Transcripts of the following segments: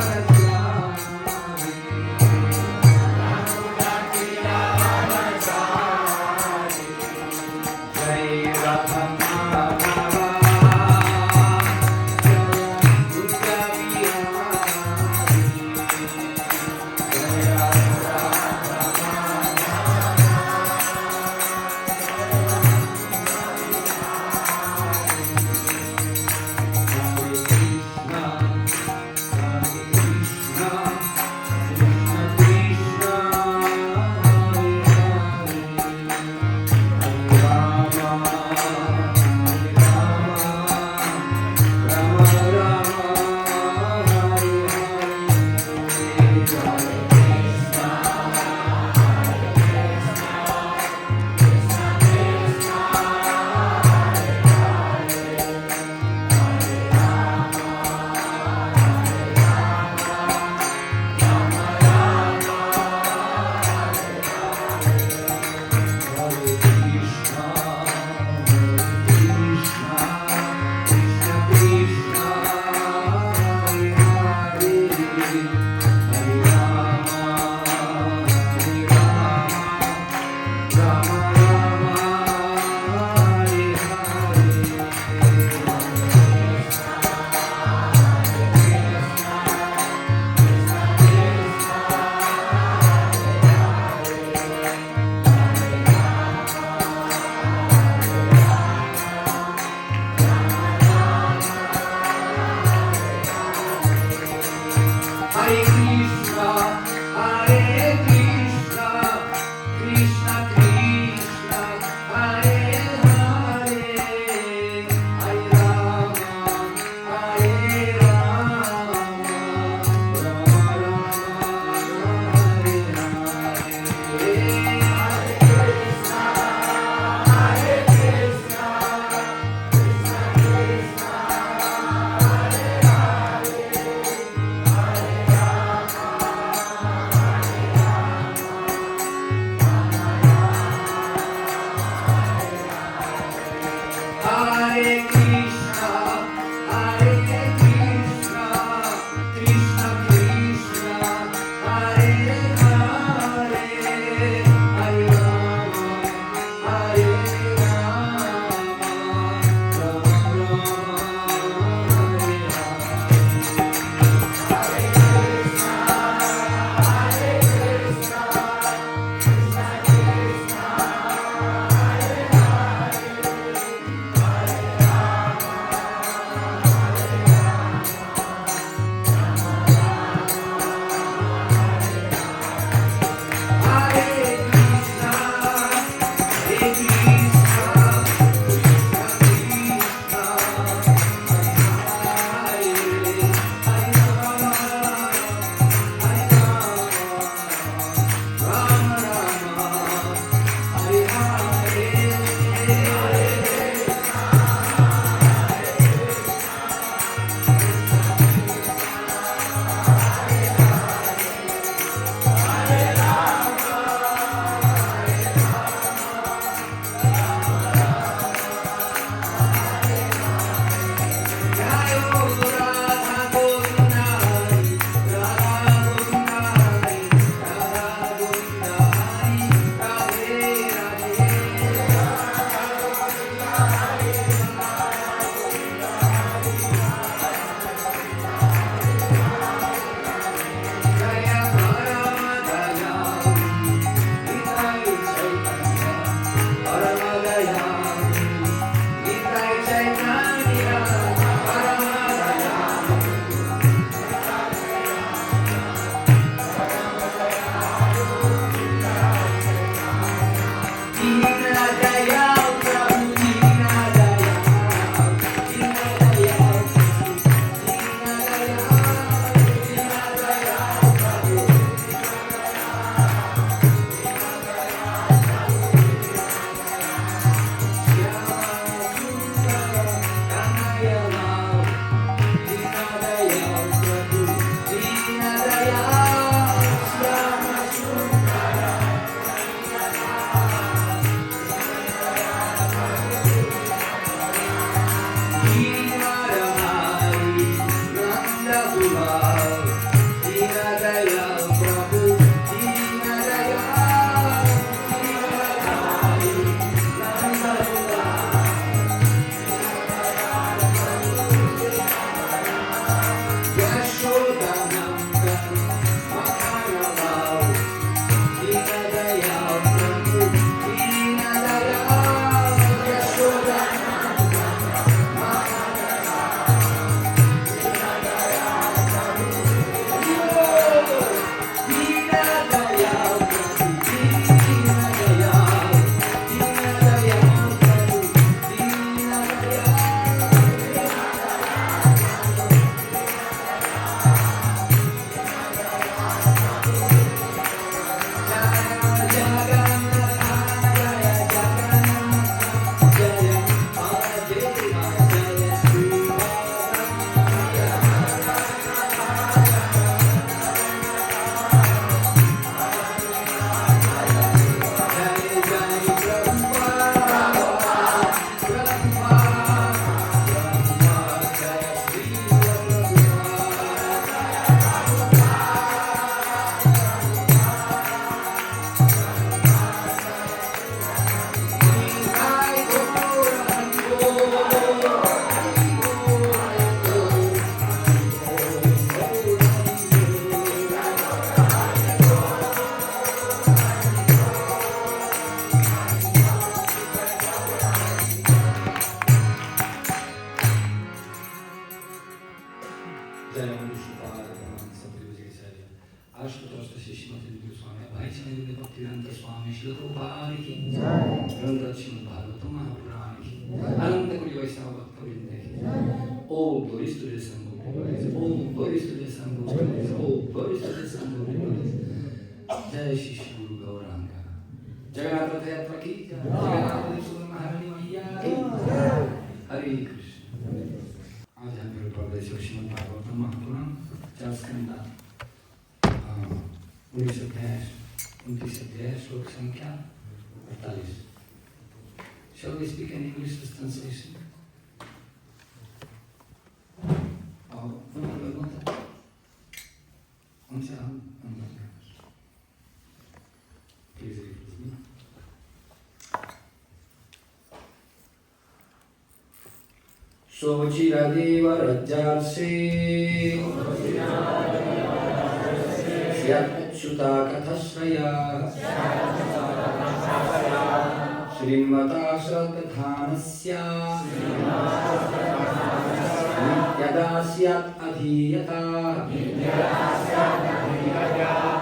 Krishna All glories to the Sangha Glories. All glories to the Sangha Glories. All glories to the Sangha Glories. Jai Shri Shri Guru Gauranga. Jagannath Rath Yatra ki jai. Jagannath Dev Maharani Maiya ki jai. Hare Krishna. आज हम फिर पढ़ रहे श्रीमद् भागवतम महापुराण 4 स्कंद 19 अध्याय श्लोक संख्या 48. Shall we speak in English this translation? Please read with me. Sochiradeva Rajarse Syat Achyuta Kathasraya Srimata Shraddhanasya Nityada Syat Adhiyata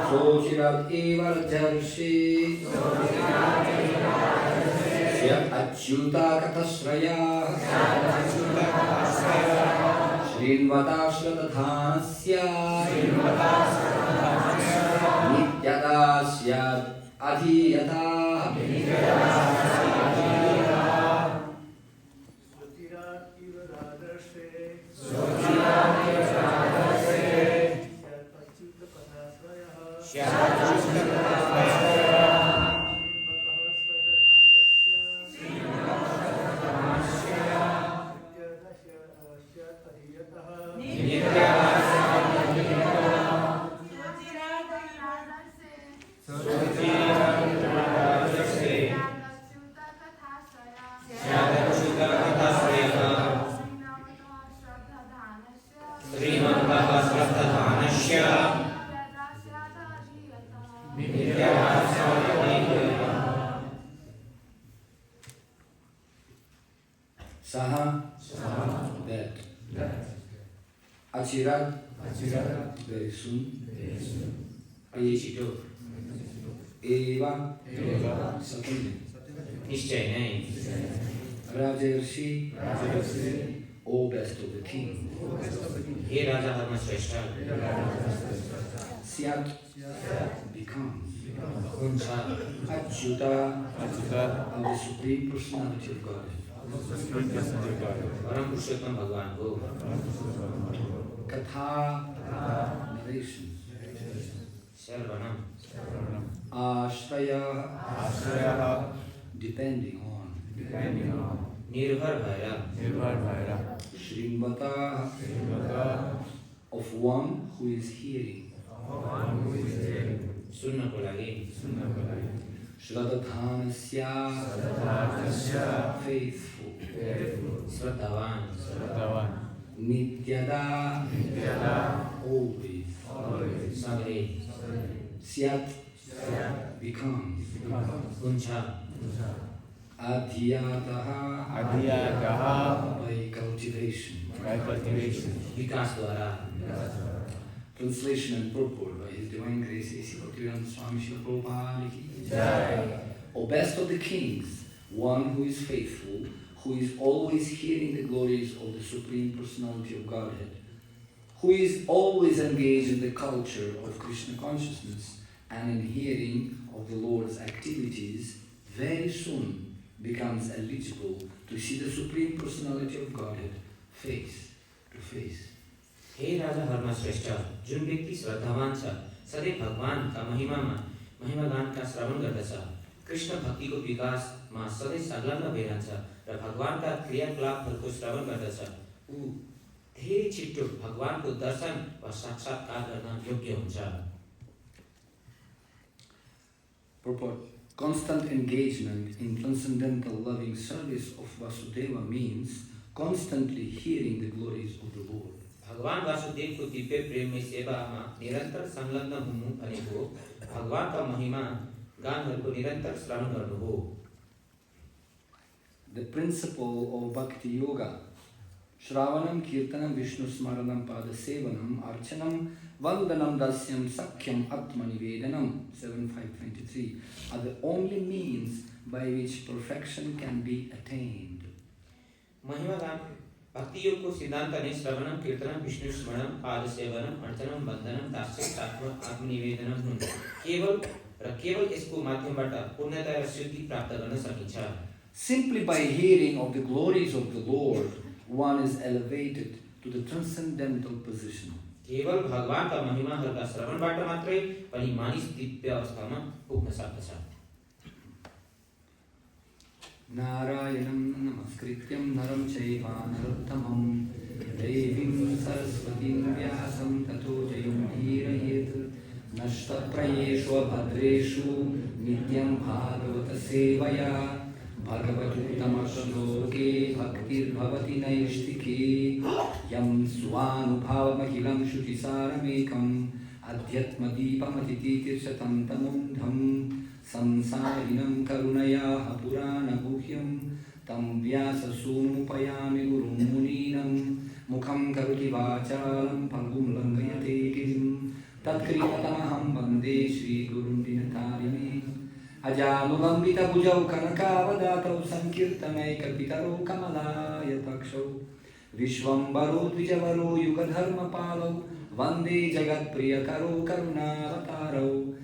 Sochiradeva Rajarse Syat Achyuta Kathasraya Srimata Shraddhanasya Nityada Syat Adhiyata that Achirad, very soon, Ayeshito, Eva, certainly, Rajarshi, O best of the king, Syat, becomes, Achyuta, of the Supreme Personality of God. Katha, narration. Ashraya, depending on. Nirbhar bhaya. Srimata, of one who is hearing. Sunna ko lagi. Shraddhanasya, faithful. Shraddhavan. Nityada, always. Sagre. Syat, becomes. Kuncha. Adhyataha, by cultivation. Vikas dwara. Translation and purport by His Divine Grace A.C. Bhaktivedanta Swami Srila Prabhupada ki jai. O best of the kings, one who is faithful, who is always hearing the glories of the Supreme Personality of Godhead, who is always engaged in the culture of Krishna consciousness and in hearing of the Lord's activities, very soon becomes eligible to see the Supreme Personality of Godhead face to face. हे राजा हर्म श्रेष्ठ जुन व्यक्ति श्रद्धावान छ सधैँ भगवानका महिमागान का श्रवण गर्दछ कृष्ण भक्तिको विकासमा सधैँ संलग्न भइरहन्छ र भगवानका क्रियाकलापहरूको श्रवण गर्दछ ऊ धेरै छिटो भगवानको दर्शन वा साक्षात्कार गर्न योग्य हुन्छ Purport. Constant engagement in transcendental loving service of Vasudeva means constantly hearing the glories of the Lord. भगवान वासुदेवको दिव्य प्रेममय सेवामा निरन्तर संलग्न हुनु भनेको भगवानका महिमा गानहरूको निरन्तर श्रवण गर्नु हो The principle of Bhakti Yoga Shravanam Kirtanam Vishnu Smaranam Pada Sevanam Archanam Vandanam Dasyam Sakyam Atmani Vedanam 7.5.23 are the only means by which perfection can be attained. महिमा भक्ति योग को सिद्धांत ने श्रवणम कीर्तनम विष्णु स्मरणम पाद सेवनम अर्चनम वंदनम दास्यम आत्मनिवेदनम हुन् केवल यसको माध्यमबाट पूर्णता र सिद्धि प्राप्त गर्न सकिन्छ. Simply by hearing of the glories of the Lord, one is elevated to the transcendental position. केवल भगवानका महिमाहरूका श्रवणबाट मात्रै पनि मानिस दिव्य अवस्थामा पुग्न सक्दछ. Narayanam namaskrityam naram chaiva narottamam devim saraswatim vyasam tato jayam dhirayet nashta prayeshu abhadreshu nityam bhagavata sevaya bhagavatuttama shloke bhaktir bhavati naishtike yam swanubhavamahilam shutisaramekam adhyatma deepamati tirsatam tamundham Samsarinam karunaya purana guhyam tam vyasa sumupayami gurum muninam mukham karoti vachalam pangum langayate girim tatkriyatamaham bande shri gurum dinatarine ajanulambita bhujau kanakavadatau sankirtanai kapitaro kamalaya takshau vishwambaro dvijavaro yugadharma palau vande jagat priyakaro karunavataro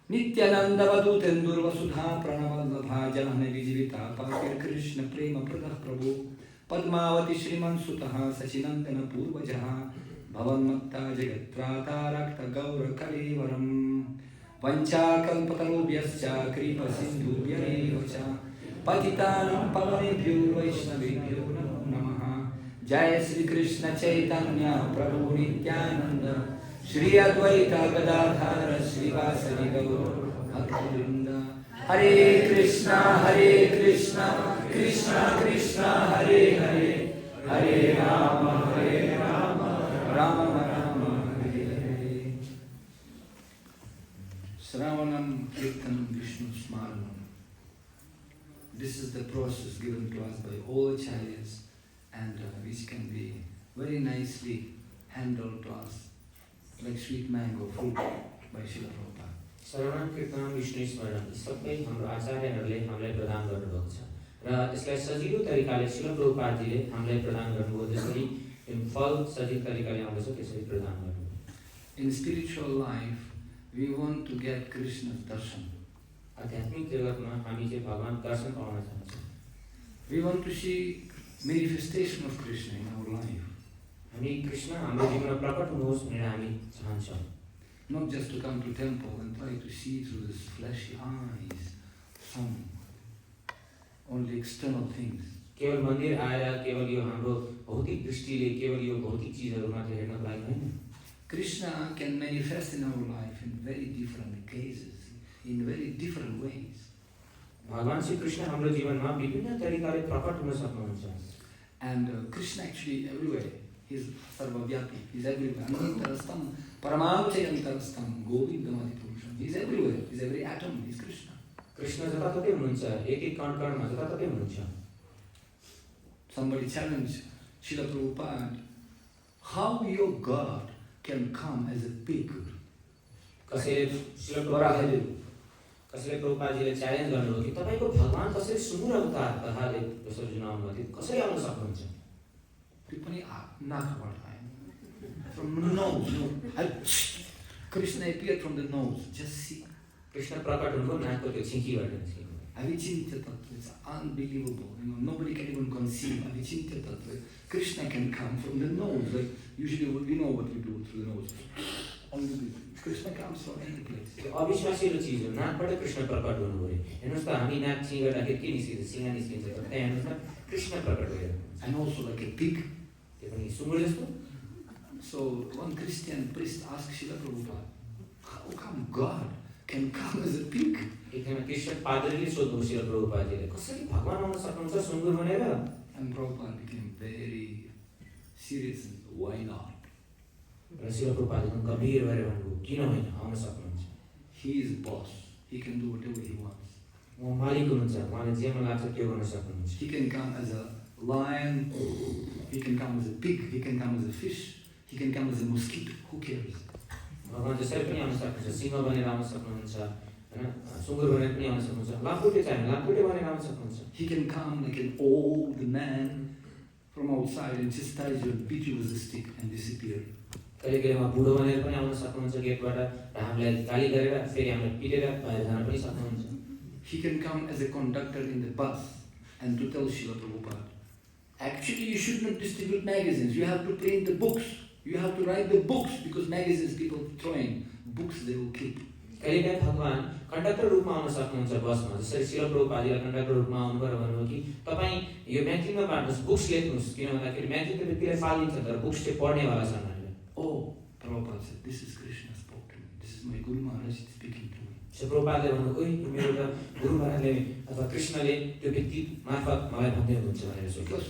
Nityananda Vadutendur Vasudha Pranavallabha Jahana Vijivita Pakir Krishna Prema Pradah Prabhu Padmavati Shriman Sutaha Sachinandana Purvajaha Bhavan Matta Jagatrata Rakta Gaura Kalevaram Vancha Kalpatarubhyascha Kripa Sindhu Vyarevacha Patitanam Pavanebhyo Vaishnavebhyo Namo Namaha Jaya Sri Krishna Chaitanya Prabhu Nityananda Shri Advaita Gadadhara Srivasadi Gaur Bhaktivinoda Hare Krishna Krishna Krishna Hare Hare Hare Rama Rama Rama Hare Hare. Shravanam Kirtanam Vishnu Smaranam. This is the process given to us by all acharyas and which can be very nicely handled to us like sweet mango fruit by Srila Prabhupada. श्रवण कीर्तन विष्णु स्मरण सबै हाम्रो आचार्यहरूले हामीलाई प्रदान गर्नुभएको छ र यसलाई सजिलो तरिकाले श्रील प्रभुपादजीले हामीलाई प्रदान गर्नुभयो जसरी फल सजिलो तरिकाले आउँदछ त्यसरी प्रदान गर्नुभयो. In spiritual life we want to get Krishna's darshan. आध्यात्मिक जगतमा हामी चाहिँ भगवान दर्शन पाउन चाहन्छौँ. We want to see manifestation of Krishna in our life. हामी कृष्ण हाम्रो जीवनमा प्रकट हुनुहोस् भनेर हामी चाहन्छौँ. Not just to come to temple and try to see through this fleshy eyes some only external things. केवल मन्दिर आएर केवल यो हाम्रो भौतिक दृष्टिले केवल यो भौतिक चीजहरू मात्र हेर्नको लागि हैन. Krishna can manifest in our life in very different cases, in very different ways. भगवान श्री कृष्ण हाम्रो जीवनमा विभिन्न तरिकाले प्रकट हुन सक्नुहुन्छ. And Krishna actually everywhere. He is sarvavyapi. He is everywhere. Anantarastam, paramauchayantarastam, govindamadipurusham. He is everywhere. He is every atom. He is Krishna. Krishna जताततै हुनुहुन्छ. एक कण कणमा जताततै हुनुहुन्छ. Somebody challenged Srila Prabhupada, how your God can come as a pig? कसैले प्रभुपादजीले challenge गर्नुभयो कि तपाईको भगवान कसरी सुँगुर अवतार कथाले विसर्जन आउनुभयो कसरी आउन सक्नुहुन्छ. टिप्पणी नाकबाट आयो. From the nose. Krishna appeared from the nose. Just see. Krishna प्रकट हुनुभयो नाकको त्यो छिकीबाट. Avichintya tattva. It's unbelievable. Nobody can even conceive. Avichintya tattva. Krishna can come from the nose. Like usually we know what we do through the nose. Only Krishna comes from any place. त्यो अविश्वासिलो चीज हो. नाकबाट कृष्ण प्रकट हुनुभयो. हेर्नुस् त हामी नाक छिँगदाखेरि के निस्किन्छ सिंगा निस्किन्छ तर त्यहाँ हेर्नुस् न कृष्ण प्रकट भयो. And also like a pig. त्यो पनि सुँगुर जस्तो. So one Christian priest asked Srila Prabhupada, how come God can come as a pig? एकजना क्रिश्चियन पादरीले सोध्नु श्रील प्रभुपादजीले कसरी भगवान आउन सक्नुहुन्छ सुँगुर भनेर. And Prabhupada became very serious. Why not? र श्रील प्रभुपादजीले गम्भीर भएर भन्नुभयो किन होइन आउन सक्नुहुन्छ. He is boss. He can do whatever he wants. उहाँ मालिक हुनुहुन्छ. उहाँले जे मन लाग्छ त्यो गर्न सक्नुहुन्छ. He can come as a lion He can come as a pig, he can come as a fish, he can come as a mosquito. Who cares? भगवान जसरी पनि आउन सक्नुहुन्छ, सिंह बनेर आउन सक्नुहुन्छ, हैन, सुँगुर बनेर पनि आउन सक्नुहुन्छ, लामखुट्टे चाहिँ लामखुट्टे बनेर आउन सक्नुहुन्छ. He can come like an old man from outside and chastise you and beat you with a stick and disappear. कहिले उहाँ बुढो बनेर पनि आउन सक्नुहुन्छ गेटबाट र हामीलाई गाली गरेर फेरि हामीलाई पिटेर बाहिर जान पनि सक्नुहुन्छ. He can come as a conductor in the bus and to tell Srila Prabhupada, actually you should not distribute magazines, you have to print the books, you have to write the books, because magazines people throwing, books they will keep. कहिले भगवान conductor रूपमा आउन सक्नुहुन्छ बसमा, जसरी Srila प्रभुपादले conductor रूपमा आउनु पर्यो भन्नुभयो कि तपाईँ यो म्यागजिनमा बाँड्नुहोस्, बुक्स लेख्नुहोस्, किन भन्दाखेरि म्यागजिन त व्यक्तिलाई फालिन्छ तर बुक्स चाहिँ पढ्नेवाला छन् हामीले. Oh, Prabhupada said, this is Krishna spoke to me, this is my Guru Maharaj speaking to me. Shri प्रभुपादले भन्नु, ओइ मेरो त गुरु महाराजले अथवा कृष्णले त्यो व्यक्ति मार्फत मलाई भन्दै हुनुहुन्छ भनेर सोच्यो. Because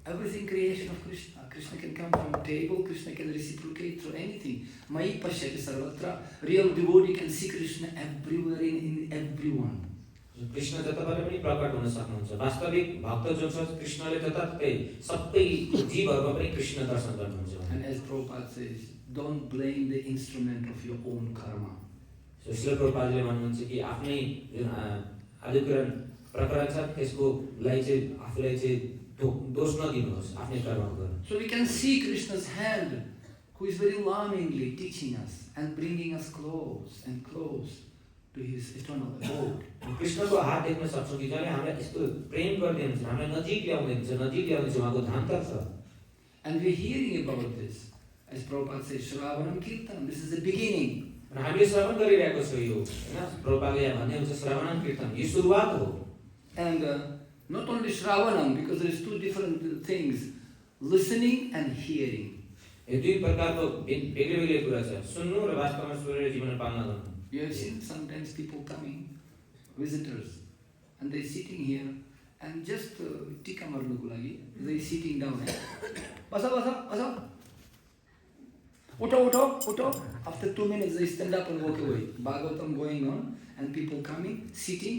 everything creation of Krishna. Krishna can come from a table, Krishna can reciprocate through anything. Mai pashyati sarvatra. Real devotee can see Krishna everywhere in everyone. Krishna जताबाट पनि प्रकट हुन सक्नुहुन्छ. वास्तविक भक्त जो छ कृष्णले जताततै सबै जीवहरुमा पनि कृष्ण दर्शन गर्नुहुन्छ. And as Prabhupada says, don't blame the instrument of your own karma. So Srila प्रभुपादले भन्नुहुन्छ कि आफ्नै जुन आदिकरण प्रकरण छ त्यसको लागि चाहिँ आफूलाई चाहिँ दोष नदिनुहोस्, आफ्नै कर्म गर्नु. So we can see Krishna's hand, who is very lovingly teaching us and bringing us close and close to his eternal abode. कृष्णको हात देख्न सक्छौं कि जसले हामीलाई यस्तो प्रेम गर्दै हुनुहुन्छ, हामीलाई नजिक ल्याउँदै हुन्छ उहाँको धामतर्फ. And we are hearing about this. As Prabhupada says, Shravanam Kirtanam, this is the beginning. र हामीले श्रवण गरिरहेको छौं यो, हैन? प्रभुपादले यहाँ भन्दै हुन्छ श्रवणम कीर्तन, यो सुरुवात हो. And not only Shravanam, because there is two different things, listening and hearing. यो दुई प्रकारको बेग्लै कुरा छ, सुन्नु र वास्तवमा सुनेर जीवन पालन गर्नु. You have seen sometimes people coming, visitors, and they sitting here and just tika marnuko lagi, they sitting down. Basa, basa, basa. Uto. After 2 minutes they stand up and walk away. Bhagavatam going on and people coming, sitting,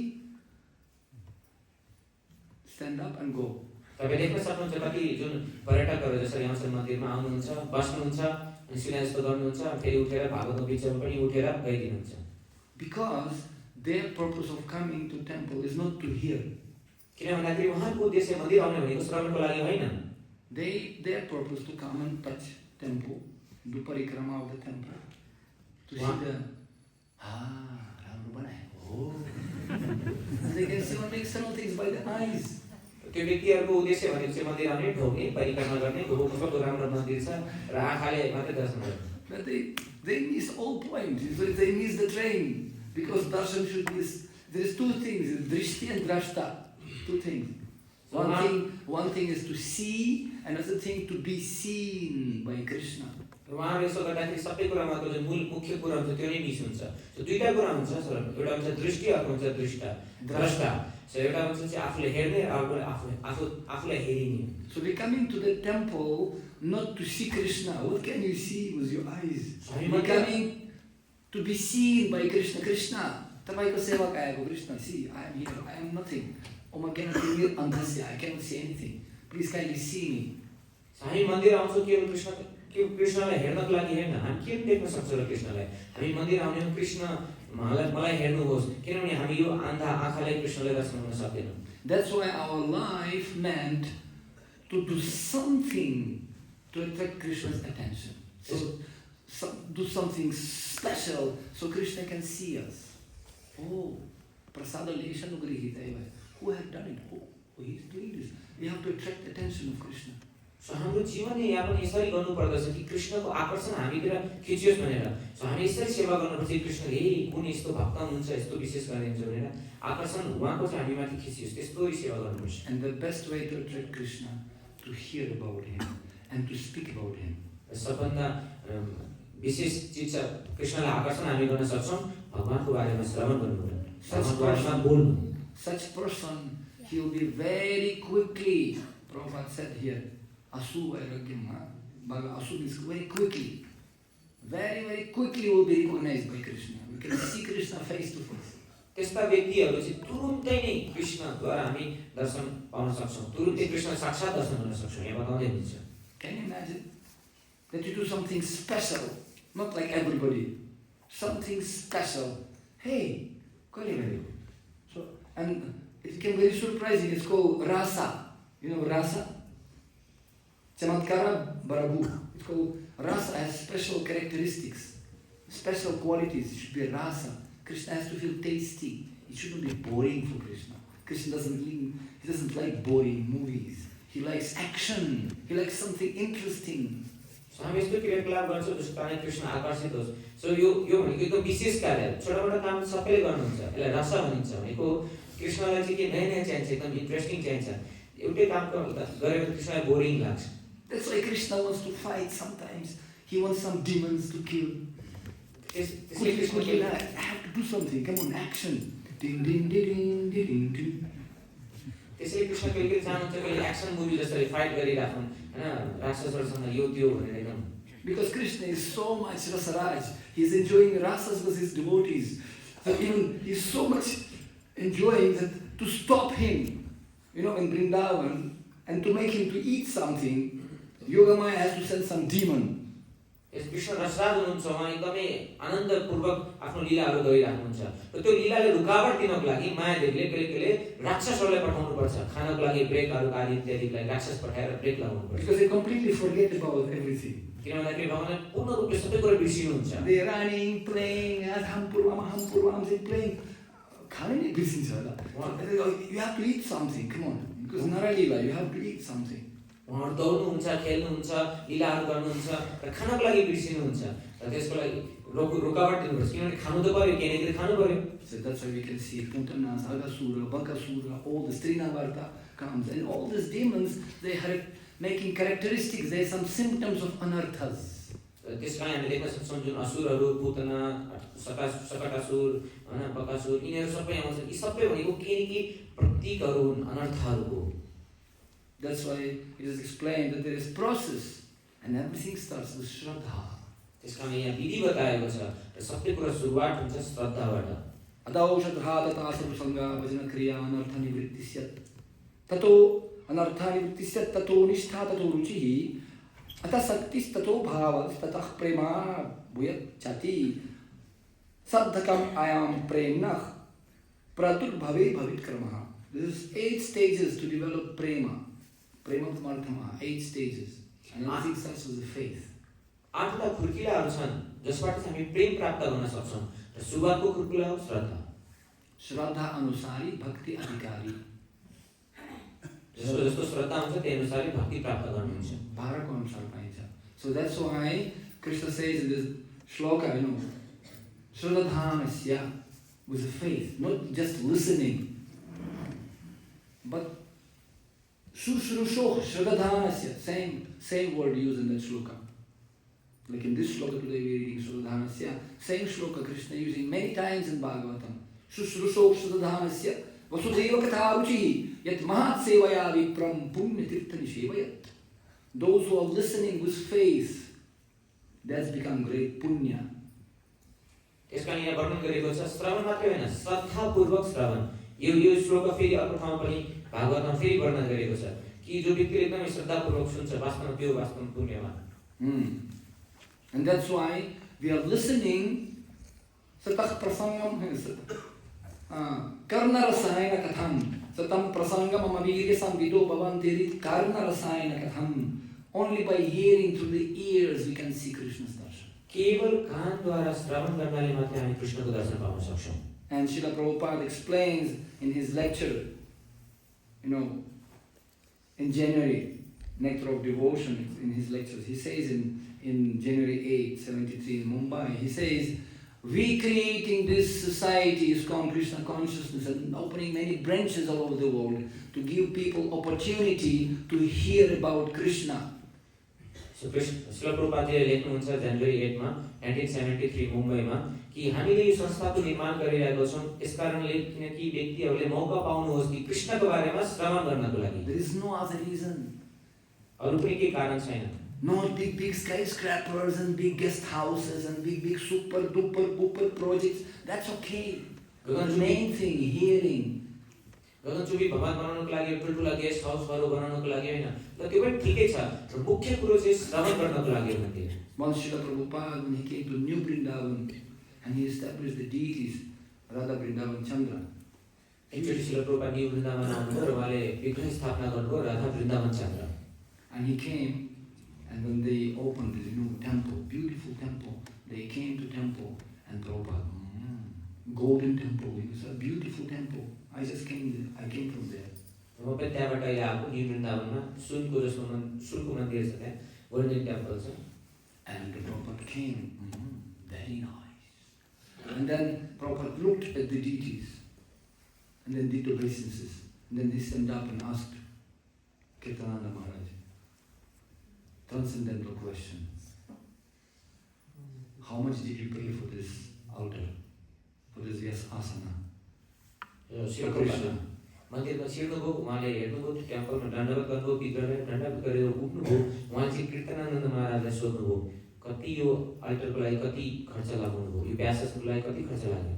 stand up and go. तपाईं देख्न सक्नुहुन्छ कति जुन पर्यटकहरु जसरी यहाँ मन्दिरमा आउनुहुन्छ, बस्नुहुन्छ, अनि शिलान्यास गर्नुहुन्छ, फेरि उठेर भागवतको बीचमा पनि उठेर गइदिनुहुन्छ. Because their purpose of coming to temple is not to hear. किन भन्दाखेरि उहाँको उद्देश्य मन्दिर आउने भनेको श्रवणको लागि होइन. Their purpose to come and touch temple, do parikrama of the temple, to see the they can see only external things by the eyes. त्यो व्यक्तिहरुको उद्देश्य भनेको चाहिँ मन्दिर आउने, ढोग्ने, परिक्रमा गर्ने, कस्तो राम्रो मन्दिर छ र आँखाले मात्र दर्शन गर्ने. But they miss all point. They miss the train because darshan should be. There is two things: drishti and drashta. Two things. One thing is to see, another thing to be seen by Krishna. उहाँहरु यसो गर्दाखेरि सबै कुरामा त्यो जुन मुख्य कुरा हुन्छ त्यो नै मिस हुन्छ. त्यो दुईटा कुरा हुन्छ सर. एउटा हुन्छ दृष्टि, अर्को हुन्छ द्रष्टा. So एउटा हुन्छ चाहिँ आफूले हेर्ने, अर्को आफूलाई हेरिने. So we come into the temple not to see Krishna. What can you see with your eyes? We coming to be seen by Krishna. Krishna, तपाईको सेवक आएको Krishna. See, I am here. I am nothing. Oma cannot see I cannot see anything. Please kindly see me. हामी मन्दिर आउँछौं केवल कृष्णलाई हेर्नको लागि हैन. हामी के देख्न सक्छौं र कृष्णलाई? हामी मन्दिर आउने हो कृष्ण मलाई हेर्नुहोस्, किनभने हामी यो आँखा आँखाले कृष्णलाई दर्शन गर्न सक्दैनौं. That's why our life meant to do something to attract Krishna's attention. So do something special so Krishna can see us. Oh, prasada leshan grihita. Who had done it? Oh, he is doing this. We have to attract the attention of Krishna. So हाम्रो जीवन यापन यसरी गर्नु पर्दछ कि कृष्णको आकर्षण हामीतिर खिचियोस् भनेर. So हामी यसरी सेवा गर्नुपर्छ कृष्णले कुन यस्तो भक्त हुनुहुन्छ, यस्तो विशेष गरिन्छ भनेर आकर्षण उहाँको चाहिँ हामीमाथि खिचियोस्, त्यस्तै सेवा गर्नुपर्छ. And the best way to attract Krishna to hear about him and to speak about him. सबभन्दा विशेष चीज छ कृष्णलाई आकर्षण हामी गर्न सक्छौं भगवानको बारेमा श्रवण गर्नु, भगवानको बारेमा बोल्नु. Such person, he will be very quickly, Prabhupada said here, Asu Vairagyam, Asu means very quickly. Very quickly will be recognized by Krishna. We can see Krishna face to face. त्यस्ता व्यक्तिहरू चाहिँ तुरुन्तै नै कृष्णद्वारा हामी दर्शन पाउन सक्छौँ, तुरुन्तै कृष्ण साक्षात् दर्शन गर्न सक्छौँ। यहाँ बताउँदै हुनुहुन्छ। Can you imagine that you do something special, not like everybody, something special? Hey, so, and it became very surprising. It's called rasa. You know rasa? Chamatkara Barabu. It's called rasa. Has special characteristics, special qualities. It should be rasa. Krishna has to feel tasty. It shouldn't be boring for Krishna. Krishna doesn't like boring movies. He likes action. He likes something interesting. So हामी यस्तो क्रियाकलाप गर्छौँ जसको कारण कृष्ण आकर्षित होस्। So यो भनेको एकदम विशेष कार्य, छोटा-मोटा काम सबैले गर्नुहुन्छ। यसलाई रस भनिन्छ। भनेको कृष्णलाई चाहिँ के नयाँ चाहिन्छ, एकदम इन्ट्रेस्टिङ चाहिन्छ। एउटै काम गरेर कृष्णलाई बोरिङ लाग्छ। That's why Krishna wants to fight sometimes. He wants some demons to kill. Quickly, I have to do something. Come on, action. Ding, ding, ding, ding, ding, ding. त्यसैले कृष्ण कहिले चाहनुहुन्छ कहिले एक्सन मुभी जस्तै fight गरिराख्नु हैन, राक्षसहरुसँग यो त्यो भनेर एकदम। Because Krishna is so much rasaraj. He is enjoying rasas with his devotees. So even he is so much enjoying that to stop him, in Vrindavan, and to make him to eat something, Yogamaya has to send some demon. यस कृष्ण रसराज हुनुहुन्छ, उहाँ एकदमै आनन्दपूर्वक आफ्नो लीलाहरू गरिराख्नुहुन्छ। र त्यो लीलाले रुकावट दिनको लागि मायादेवले कहिले राक्षसहरूलाई पठाउनु पर्छ, खानको लागि ब्रेकहरू आदि इत्यादिलाई राक्षस पठाएर ब्रेक लगाउनु पर्छ। Because they completely forget about everything. किनभने भगवानले पूर्ण रूपले सबै कुरा बिर्सिनुहुन्छ। They are running, playing, hampurvam, they playing. खानै नै बिर्सिन्छ होला। You have to eat something. Come on. Because Naralila, you have to eat something. उहाँहरू दौड्नुहुन्छ, खेल्नुहुन्छ, लीलाहरू गर्नुहुन्छ र खानको लागि बिर्सिनुहुन्छ। र त्यसको लागि रुकावट दिनुपर्छ, किनभने खानु त पर्यो, केही खानु पर्यो। So that's why we can see Putana, Agasura, Bakasura, all the Strinavarta comes, and all these demons, they are making characteristics. There are some symptoms of anarthas. त्यसकारण हामी देख्न सक्छौँ जुन असुरहरू, पुतना, सकटासुर, बकासुर, यिनीहरू सबै आउँछन्। यी सबै भनेको केही न केही प्रतीकहरू हुन् अनर्थहरूको। That's why it is explained that there is process, and everything starts with Shraddha. त्यसकारण यहाँ विधि बताएको छ र सबै कुरा सुरुवात हुन्छ श्रद्धाबाट। Adau Shraddha tata sarvasanga vajana kriya anartha nivrittisyat. Tato anartha nivrittisyat tato nishtha tato ruchihi ata saktis tato bhavas tatah prema bhuyat chati saddhakam ayam premnah pratur bhave bhavit kramaha. There is 8 stages to develop prema. Prema Marthama, 8 stages. And everything starts with the faith. 8वटा खुर्किलाहरू छन् जसबाट चाहिँ हामी प्रेम प्राप्त गर्न सक्छौँ। र सुरुवातको खुर्किला हो श्रद्धा। श्रद्धा अनुसारी भक्ति अधिकारी. जस्तो जस्तो श्रद्धा हुन्छ त्यही अनुसारले भक्ति प्राप्त गर्नुहुन्छ। भावको अनुसार पाइन्छ. So that's why Krishna says in this shloka, Shraddhanasya, with the faith, not just listening, but Sushrushoh Shraddhanasya, same word used in that shloka. Like in this shloka today we are reading Shraddhanasya, same shloka Krishna using many times in Bhagavatam. Sushrushoh Shraddhanasya Vasudeva Katharuchihi Yat Mahat Sevaya Vipram Punya Tirthani Shevayat. Those who are listening with faith, that's become great punya. त्यसकारण यहाँ वर्णन गरेको छ श्रवण मात्रै होइन, श्रद्धापूर्वक श्रवण। यो श्लोक फेरि अर्को ठाउँमा पनि भागवतमा फेरि वर्णन गरेको छ कि जो व्यक्तिले एकदमै श्रद्धापूर्वक सुन्छ वास्तवमा त्यो वास्तवमा पुण्यवान। And that's why we are listening satah prasangam karna rasayana katham satam prasangam amavirya samvido bhavantirit karna rasayana katham. Only by hearing through the ears we can see Krishna's darshan. केवल कानद्वारा श्रवण गर्नाले मात्रै हामी कृष्णको दर्शन पाउन सक्छौँ। And Srila Prabhupada explains in his lecture, in January, Nectar of Devotion, in his lectures, he says in January 8, 73 in Mumbai, he says, recreating this society is called Krishna consciousness and opening many branches all over the world to give people opportunity to hear about Krishna. So Srila Prabhupada लेख्नुहुन्छ जनवरी 8 मा 1973 मुम्बईमा कि हामीले यो संस्थाको निर्माण गरिरहेका छौं यस कारणले किनकि व्यक्तिहरूले मौका पाउनुहोस् कि कृष्णको बारेमा श्रवण गर्नको लागि। There is no other reason. अरु पनि के कारण छैन। No big skyscrapers and big guest houses and big super duper projects. That's okay. The main thing, hearing. गगनचुम्बी भवन बनाउनको लागि ठुलठुला गेस्ट हाउसहरू बनाउनको लागि हैन र त्यो पनि ठिकै छ र मुख्य कुरो चाहिँ श्रवण गर्नको लागि हो भन्थे Once Srila Prabhupada, when he came to New Vrindavan and he established the deities, Radha Vrindavan Chandra. एकचोटि श्रील प्रभुपाद न्यू वृन्दावन आउनुभयो र उहाँले विग्रह स्थापना गर्नुभयो राधा वृन्दावन चन्द्र And he came, and when they opened this new temple, beautiful temple, they came to temple and Prabhupada, golden temple, it was a beautiful temple. I just came there, I came from there. म पनि त्यहाँबाट अहिले आएको new वृन्दावनमा सुनको जस्तो सुनको मन्दिर छ त्यहाँ गोल्डन टेम्पल छ And the Prabhupada came, very nice. And then Prabhupada looked at the deities and then did obeisances. And then they stand up and asked Kirtananda Maharaj, transcendental question. How much did you pay for this altar, for this asana? Krishna. मन्दिरमा छिर्नुभयो उहाँले हेर्नुभयो त्यो टेम्पलमा दण्डवत गर्नुभयो भित्रलाई दण्डवत गरेर उठ्नुभयो उहाँ चाहिँ कीर्तनानन्द महाराजलाई सोध्नुभयो कति यो अल्टरको लागि कति खर्च लगाउनुभयो यो व्यासको लागि कति खर्च लाग्यो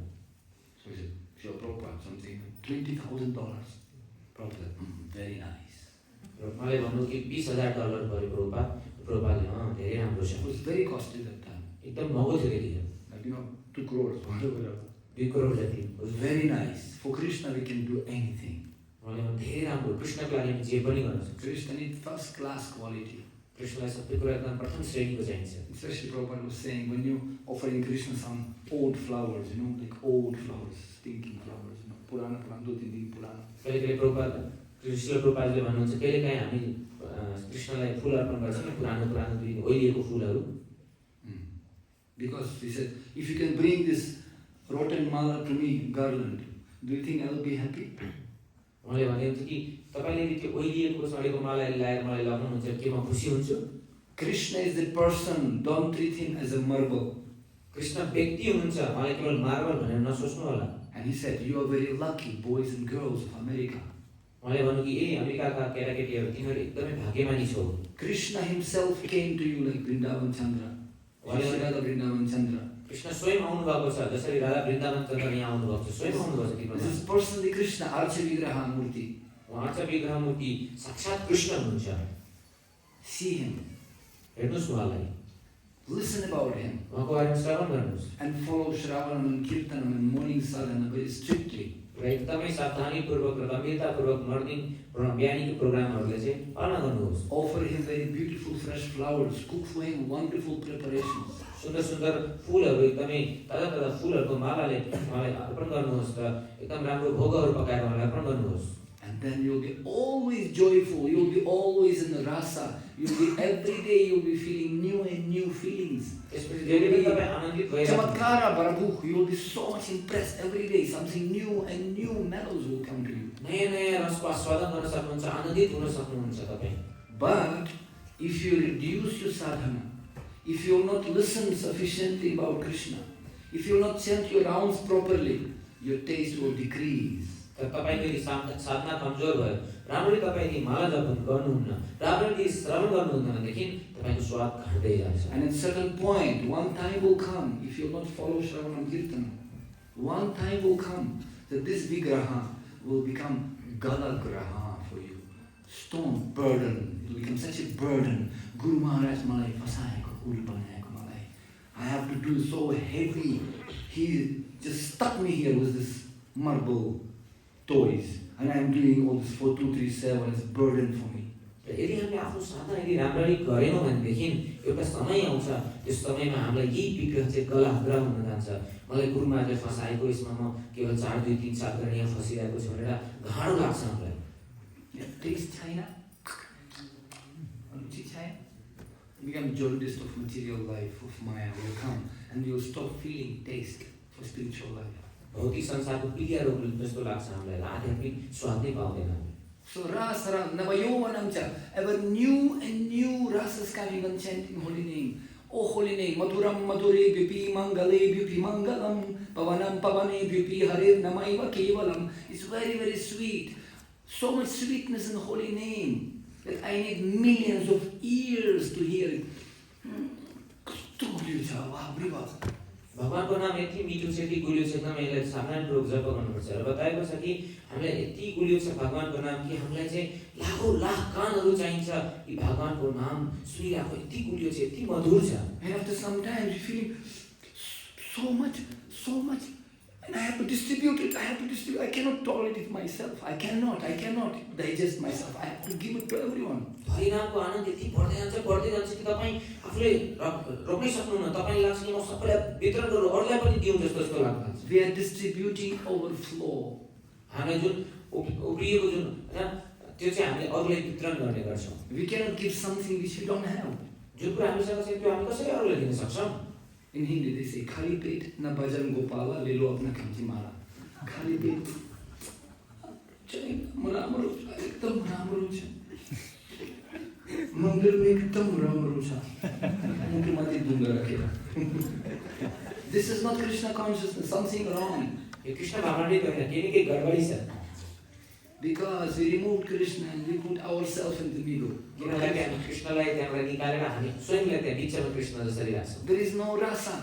So he said, Srila Prabhupada, something $20,000. Prabhupada, very nice. मलाई भन्नु कि $20,000 पर्यो प्रभुपादले धेरै राम्रो छ It was very costly that time. एकदम महँगो थियो त्यतिखेर Like 2 crores. 2 करोड जति It was very nice. For Krishna we can do anything. उहाँले भने धेरै राम्रो कृष्णको लागि जे पनि गर्न सक्छ Krishna needs first class quality. कृष्णलाई सबै कुरा एकदम प्रथम श्रेणीको चाहिन्छ Especially Prabhupada was saying, when you offering Krishna some old flowers, like old flowers, stinking flowers, purana, 2-3 दिन पुरानो. कहिले प्रभुपाद श्रील प्रभुपादले भन्नुहुन्छ कहिलेकाहीँ हामी कृष्णलाई फुल अर्पण गर्छौँ पुरानो 2 दिन ओइलिएको फुलहरू Because he said, if you can bring this rotten mala to me, garland, do you think I will be happy? उहाँले भनेको कि तपाईले त्यो ओइलिएको सडेको माला ल्याएर मलाई लगाउनुहुन्छ के म खुसी हुन्छु Krishna is the person, don't treat him as a marble. Krishna व्यक्ति हुनुहुन्छ मलाई केवल मार्बल भनेर नसोच्नु होला And he said, you are very lucky, boys and girls of America. उहाँले भन्नु कि ए अमेरिकाका केटाकेटीहरू तिमीहरू एकदमै भाग्यमानी छौ Krishna himself came to you like Vrindavan Chandra. Radha Vrindavan Chandra. Krishna स्वयं आउनु भएको छ जसरी राधा वृन्दावन चन्द्र यहाँ आउनु भएको छ स्वयं आउनु भएको छ This is personally Krishna, Archa Vigraha Murti. उहाँ चाहिँ विग्रह मूर्ति साक्षात कृष्ण हुनुहुन्छ See him. हेर्नुस् उहाँलाई Listen about him. उहाँको बारेमा श्रवण गर्नुस् And follow Shravanam and Kirtanam and morning sadhana very strictly. र एकदमै सावधानीपूर्वक र गम्भीरतापूर्वक मर्निङ बिहानीको प्रोग्रामहरूले चाहिँ पालना गर्नुहोस् Offer him very beautiful fresh flowers. Cook for him wonderful preparations. सुन्दर सुन्दर फुलहरू एकदमै ताजा ताजा फुलहरूको मालाले उहाँलाई अर्पण गर्नुहोस् र एकदम राम्रो भोगहरू पकाएर उहाँलाई अर्पण गर्नुहोस् And then you'll be always joyful. You'll be always in the rasa. You'll be every day. You'll be feeling new and new feelings. त्यसपछि जहिले पनि तपाईँ आनन्दित भइरहनु Chamatkara Barabhu. You'll be so much impressed every day. Something new and new mellows will come to you. नयाँ नयाँ रसको आस्वादन गर्न सक्नुहुन्छ आनन्दित हुन सक्नुहुन्छ तपाईँ But if you reduce your sadhana, if you will not listen sufficiently about Krishna, if you will not chant your rounds properly, your taste will decrease. तर तपाईको यदि साधना कमजोर भयो राम्ररी तपाईँ यदि माला जप गर्नुहुन्न राम्ररी श्रवण गर्नुहुन्न भनेदेखि तपाईको स्वाद घट्दै जान्छ And at certain point, one time will come, if you will not follow Shravanam Kirtana, one time will come that this Vigraha will become Galagraha for you. Stone, burden, it will become such a burden. Guru Maharaj Malai Fasayako, Uri Banayako Malai. I have to do so heavy. He just stuck me here with this marble toys. And I am doing all this 4237 as a burden for me. यदि हामीले आफ्नो साधना यदि राम्ररी गरेनौँ भनेदेखि एउटा समय आउँछ त्यस समयमा हामीलाई यही विग्रह चाहिँ गलाग्रह हुन जान्छ मलाई गुरु महाराजले फसाएको यसमा म केवल 4 2 3 4 गरेर यहाँ फसिरहेको छु भनेर गाह्रो लाग्छ हामीलाई Taste China. China. Become jaundiced of material life, of Maya will come, and you'll stop feeling taste for spiritual life. भौतिक संसारको प्रिय रोग जस्तो लाग्छ हामीलाई आध्यात्मिक स्वाद नै पाउँदैन So rasa navayovanam cha, ever new and new rasas coming and chanting holy name. Oh holy name, madhuram madhure bhupi mangale bhupi mangalam, pavanam pavane bhupi harir namaiva kevalam. It's very very sweet. So much sweetness in holy name that I need millions of ears to hear it. भगवानको नाम यति मिठो छ, यति गुलियो छ, एकदम यसलाई सामान्यपूर्वक जप गर्नुपर्छ। र बताएको छ कि हामीलाई यति गुलियो छ भगवानको नाम कि हामीलाई चाहिँ लाखौँ लाख कानहरू चाहिन्छ कि भगवानको नाम सुनिरहेको, यति गुलियो छ, यति मधुर छ। And after some time you feel so much, and I have to distribute it. I cannot tolerate it myself. I cannot digest myself. I have to give it to everyone. हरिनामको आनन्द यति बढ्दै जान्छ कि तपाईँ आफूले रोक्नै सक्नुहुन्न। तपाईँ लाग्छ कि म सबैलाई वितरण गरौँ, अरूलाई पनि दिउँ जस्तो लाग्छ। We are distributing overflow. हामीले जुन उब्रिएको जुन हैन त्यो चाहिँ हामीले अरूलाई वितरण गर्ने गर्छौँ। We cannot give something which we don't have. जुन कुरा हामीसँग छ त्यो हामी कसरी अरूलाई दिन सक्छौँ? In Hindi they say, खाली पेट न भजन गोपाला, ले लो अपना खम्ची माला। खाली पेट चाहिँ राम्रो छ, एकदम राम्रो छ। मन्दिर में एकदम राम्रो छ। मुख माथि ढुङ्गा राखेर। This is not Krishna consciousness, something wrong. यो कृष्ण भावनाले होइन, केही गडबडी छ। Because we removed Krishna and we put ourselves in the middle. किनकि हामी कृष्णलाई त्यहाँबाट निकालेर हामी स्वयंलाई त्यहाँ बिचमा कृष्ण जसरी राख्छौँ। There is no rasa.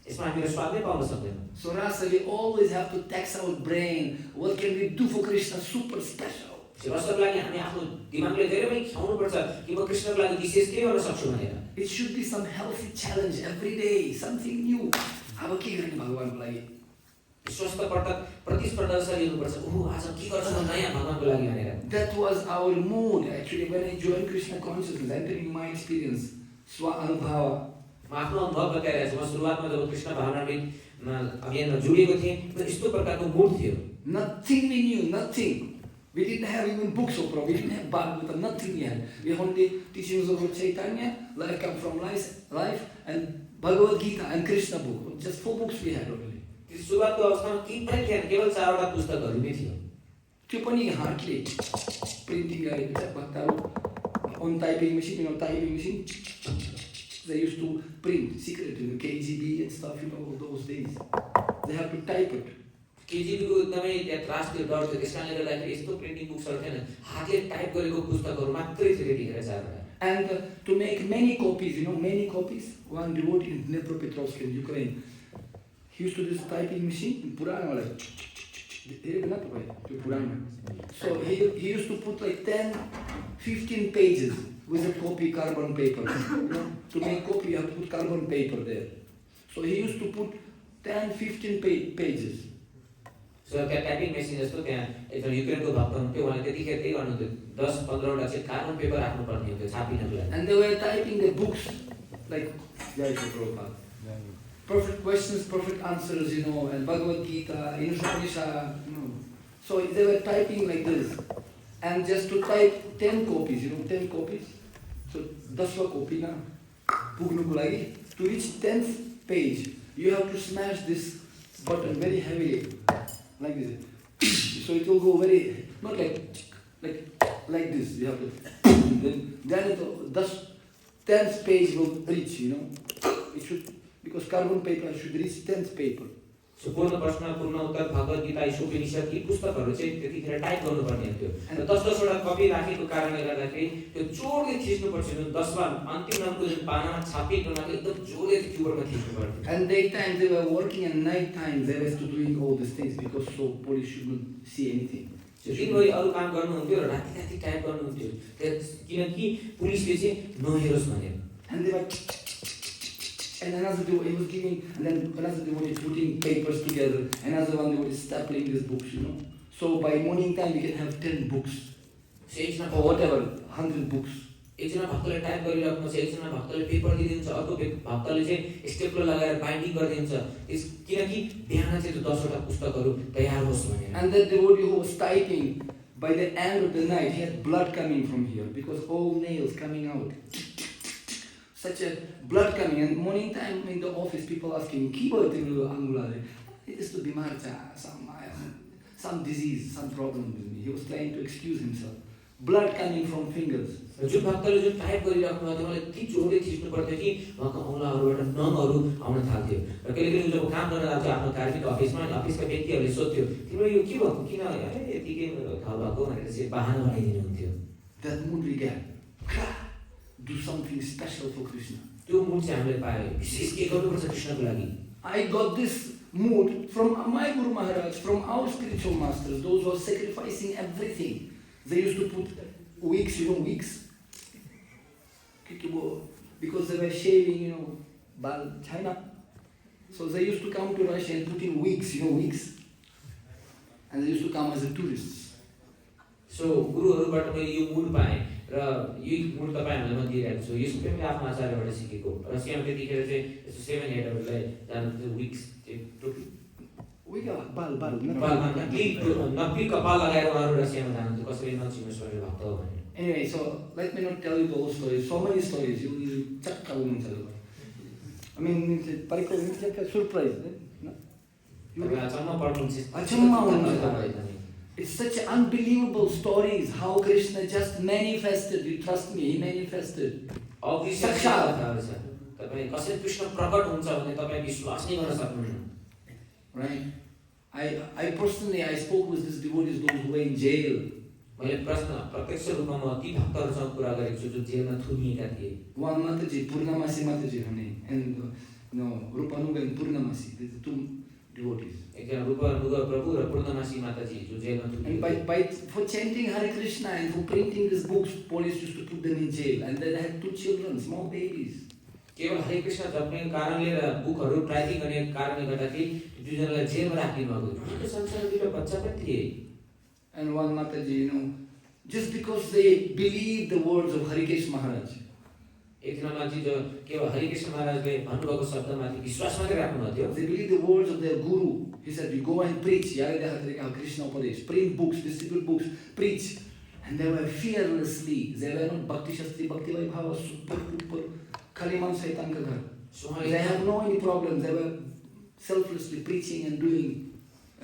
यसमा हामीले स्वादै पाउन सक्दैनौँ। So rasa, we always have to tax our brain. What can we do for Krishna? Super special. रसको लागि हामी आफ्नो दिमागले धेरै पनि खाउनुपर्छ कि म कृष्णको लागि विशेष के गर्न सक्छु भनेर। It should be some healthy challenge every day, something new. अब के गर्ने भगवानको लागि? स्वस्थपटक प्रतिस्पर्धा जसरी हुनुपर्छ। ओह आज के गर्छु म नयाँ भगवानको लागि भनेर। That was our mood actually when I joined Krishna consciousness. I'm telling you my experience. Swa anubhava. म आफ्नो अनुभव बताइरहेको छु। म सुरुवातमा जब कृष्ण भावनामृत अभियानमा जोडिएको थिएँ त यस्तो प्रकारको मुड थियो। Nothing we knew, nothing. We didn't have even books of Prabhupada, we didn't have Bhagavatam, nothing we had. We only teachings of Chaitanya, life come from life, and Bhagavad Gita and Krishna book. Just 4 books we had already. सुरुवातको अवस्थामा केही पनि थिएन, केवल 4वटा पुस्तकहरू नै थियो। त्यो पनि हार्टले प्रिन्टिङ गरेको छ भक्तहरू on typing machine, typing machine. They used to print secretly, KGB and stuff, those days. They have to type it. KGB को एकदमै त्यहाँ त्रास थियो, डर थियो, त्यसकारणले गर्दाखेरि यस्तो प्रिन्टिङ बुक्सहरू थिएन, हातले टाइप गरेको पुस्तकहरू मात्रै थियो त्यतिखेर 4वटा। And to make many copies, many copies, one devotee in Dnepropetrovsk in Ukraine, he used to do this typing machine, Purana, so he used to put like 10, 15 pages with a copy carbon paper. To make copy you have to put carbon paper there. So he used to put 10, 15 pages. So त्यहाँ typing machine जस्तो त्यहाँ एकजना युक्रेनको भक्त हुन्थ्यो, उहाँले त्यतिखेर त्यही गर्नुहुन्थ्यो, 10-15वटा चाहिँ कार्बन पेपर राख्नुपर्ने हुन्थ्यो छापिनको लागि। And they were typing the books like Jai Shri Prabhupada. Perfect questions, perfect answers, and Bhagavad Gita, Upanishad, So they were typing like this. And just to type 10 copies, 10 copies. So 10 copy na pugnuko lagi. To reach 10th page, you have to smash this button very heavily, like this. So it will go very, not like this. You have to, then it 10th page will reach, It should, because carbon paper should reach 10th paper. So पूर्ण प्रश्न, पूर्ण उत्तर, भगवत गीता, उपनिषद यी पुस्तकहरू चाहिँ त्यतिखेर type गर्नुपर्ने हुन्थ्यो। र 10-10वटा कपी राखेको कारणले गर्दाखेरि त्यो जोडले खिच्नु पर्थ्यो। 10मा अन्तिम नम्बरको जुन पानामा छापिएको मात्र एकदम जोडले कीबोर्डमा खिच्नु पर्थ्यो। And daytime they were working, and night time they were doing all these things because so police shouldn't see anything. दिनभरि अरू काम गर्नुहुन्थ्यो र राति टाइप गर्नुहुन्थ्यो, किनकि पुलिसले चाहिँ नहेरोस् भनेर। And they were, and another devotee he was giving, and then another devotee putting papers together, another one devotee stapling these books, So by morning time we can have 10 books, or whatever, 100 books. एकजना भक्तले type गरिराख्नु छ, एकजना भक्तले paper दिइदिन्छ, अर्को भक्तले चाहिँ stapler लगाएर binding गरिदिन्छ, किनकि बिहान चाहिँ 10वटा पुस्तकहरू तयार होस् भनेर। And the devotee who was typing, by the end of the night he had blood coming from here because all nails coming out. Such a blood coming, and morning time in the office people asking, it is to be some disease, some problem with me. He was trying to excuse himself. Blood coming from fingers. जुन भक्तले जुन type गरिराख्नु भएको थियो, मलाई यति जोडले खिच्नु पर्थ्यो कि उहाँको औँलाहरूबाट नङहरू आउन थाल्थ्यो। र कहिलेकाहीँ जब काम गर्न जान्थ्यो आफ्नो कार्मिक अफिसमा, अफिसका व्यक्तिहरूले सोध्थ्यो, तिम्रो यो के भएको, किन यतिकै घाउ भएको भनेर चाहिँ बहाना बनाइदिनुहुन्थ्यो। That mood we get. Do something special for Krishna. त्यो मुड चाहिँ हामीले पायो, विशेष के गर्नुपर्छ कृष्णको लागि। I got this mood from my Guru Maharaj, from our spiritual masters, those who are sacrificing everything. They used to put wigs, wigs. Because they were shaving, China. So they used to come to Russia and put in wigs, wigs. And they used to come as a tourists. So, गुरुहरुबाट मैले यो mood पाएँ र यो mood तपाईहरुलाई म दिइरहेको छु। यो सबै मैले आफ्नो आचार्यबाट सिकेको। रसियामा त्यतिखेर चाहिँ यस्तो 7 हेडहरुलाई जानु त्यो विक्स टोपी नक्ली कपाल लगाएर उहाँहरु रसियामा जानुहुन्थ्यो कसैले नचिन्योस् भनेर भक्त हो भने। Anyway, so let me not tell you the whole story. So many stories. You चक्का हुनुहुन्छ। I mean, it's a surprise. It's such unbelievable stories how Krishna just manifested. You trust me, he manifested. Right? I personally spoke with these devotees, those who were in jail. One Mataji, Purnamasi Mataji, and Rupanuga and Purnamasi, the two devotees. And for chanting Hare Krishna and for printing these books, police used to put them in jail. And then they had 2 children, small babies. केवल हरे कृष्ण जप्ने कारणले र बुकहरु traffic गर्ने कारणले गर्दाखेरि दुईजनालाई जेलमा राखिदिनु भएको थियो। संसारमा दुईटा बच्चा पनि थिए। And one Mataji, just because they believed the words of Hare Krishna Maharaj. एक दिन माथि जो केवल हरे कृष्ण महाराजले भन्नुभएको शब्दमाथि विश्वास मात्रै राख्नु थियो। They believed the words of their guru. He said, "You go and preach. Krishna Upadesh. Print books, distribute books, preach." And they were fearlessly. They were not Bhakti Shastri, Bhakti Vaibhava, super. Kaliman Saitan ka ghar. They had no any problem. They were selflessly preaching and doing.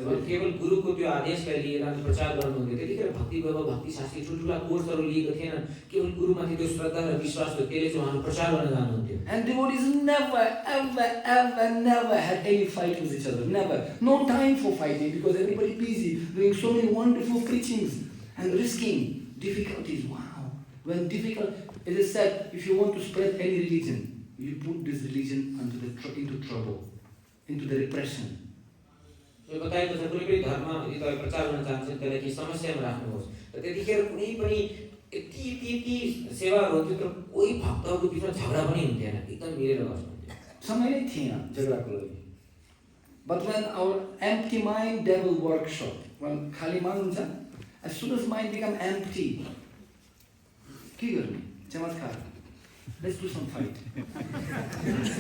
केवल गुरुको त्यो आदेशलाई लिएर प्रचार गर्नुहुन्थ्यो। त्यतिखेर भक्ति वैभव भक्ति शास्त्री ठुलठुला कोर्सहरु लिएको थिएन। केवल गुरुमाथि त्यो श्रद्धा र विश्वास थियो त्यसले चाहिँ उहाँले प्रचार गर्न जानुहुन्थ्यो। And devotees never had any fight with each other. Never. No time for fighting because everybody busy doing so many wonderful preachings and risking difficulties. Wow. When difficult, it is said, if you want to spread any religion, you put this religion into trouble, into the repression. यो बताएको छ कुनै पनि धर्म यदि तपाईं प्रचार गर्न चाहनुहुन्छ त्यसलाई के समस्यामा राख्नुहोस्। र त्यतिखेर कुनै पनि यति सेवाहरु हुन्थ्यो तर कोही भक्तहरुको बीचमा झगडा पनि हुन्थेन। एकदम मिलेर बस्नुहुन्थ्यो। समय नै थिएन झगडाको लागि। But when our empty mind devil workshop, when खाली मन हुन्छ, as soon as mind become empty, के गर्ने? चमत्कार. Let's do some fight.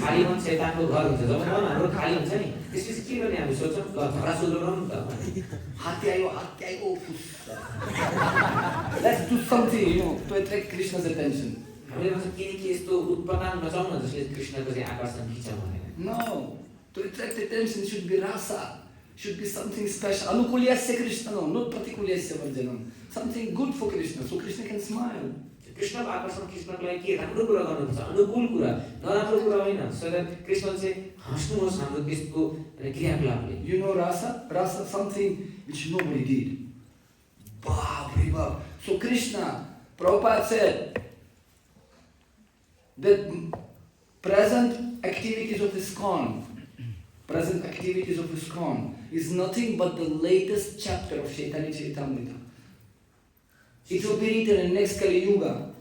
खाली मन शैतानको घर हुन्छ। जब मन हाम्रो खाली हुन्छ नि त्यसपछि के गर्ने हामी सोच्छौं झगडा सुरु गरौँ त। हात्ती आयो Let's do something, to attract Krishna's attention. हामीले भन्छ के यस्तो उत्पन्न नचाउँ न जसले कृष्णको चाहिँ आकर्षण खिचौँ भनेर। No, to attract attention should be rasa, should be something special. Anukulyasya Krishna, not Pratikulyasya Varjanam. Something good for Krishna, so Krishna can smile. कृष्णको आकर्षण खिच्नको लागि के राम्रो कुरा गर्नुपर्छ, अनुकूल कुरा, नराम्रो कुरा होइन। So that कृष्ण चाहिँ हाँस्नुहोस् हाम्रो त्यसको क्रियाकलापले। Rasa something which nobody did. Bab. So Krishna, Prabhupada said that present activities of ISKCON is nothing but the latest chapter of Chaitanya Charitamrita. It will be written in next Kali Yuga.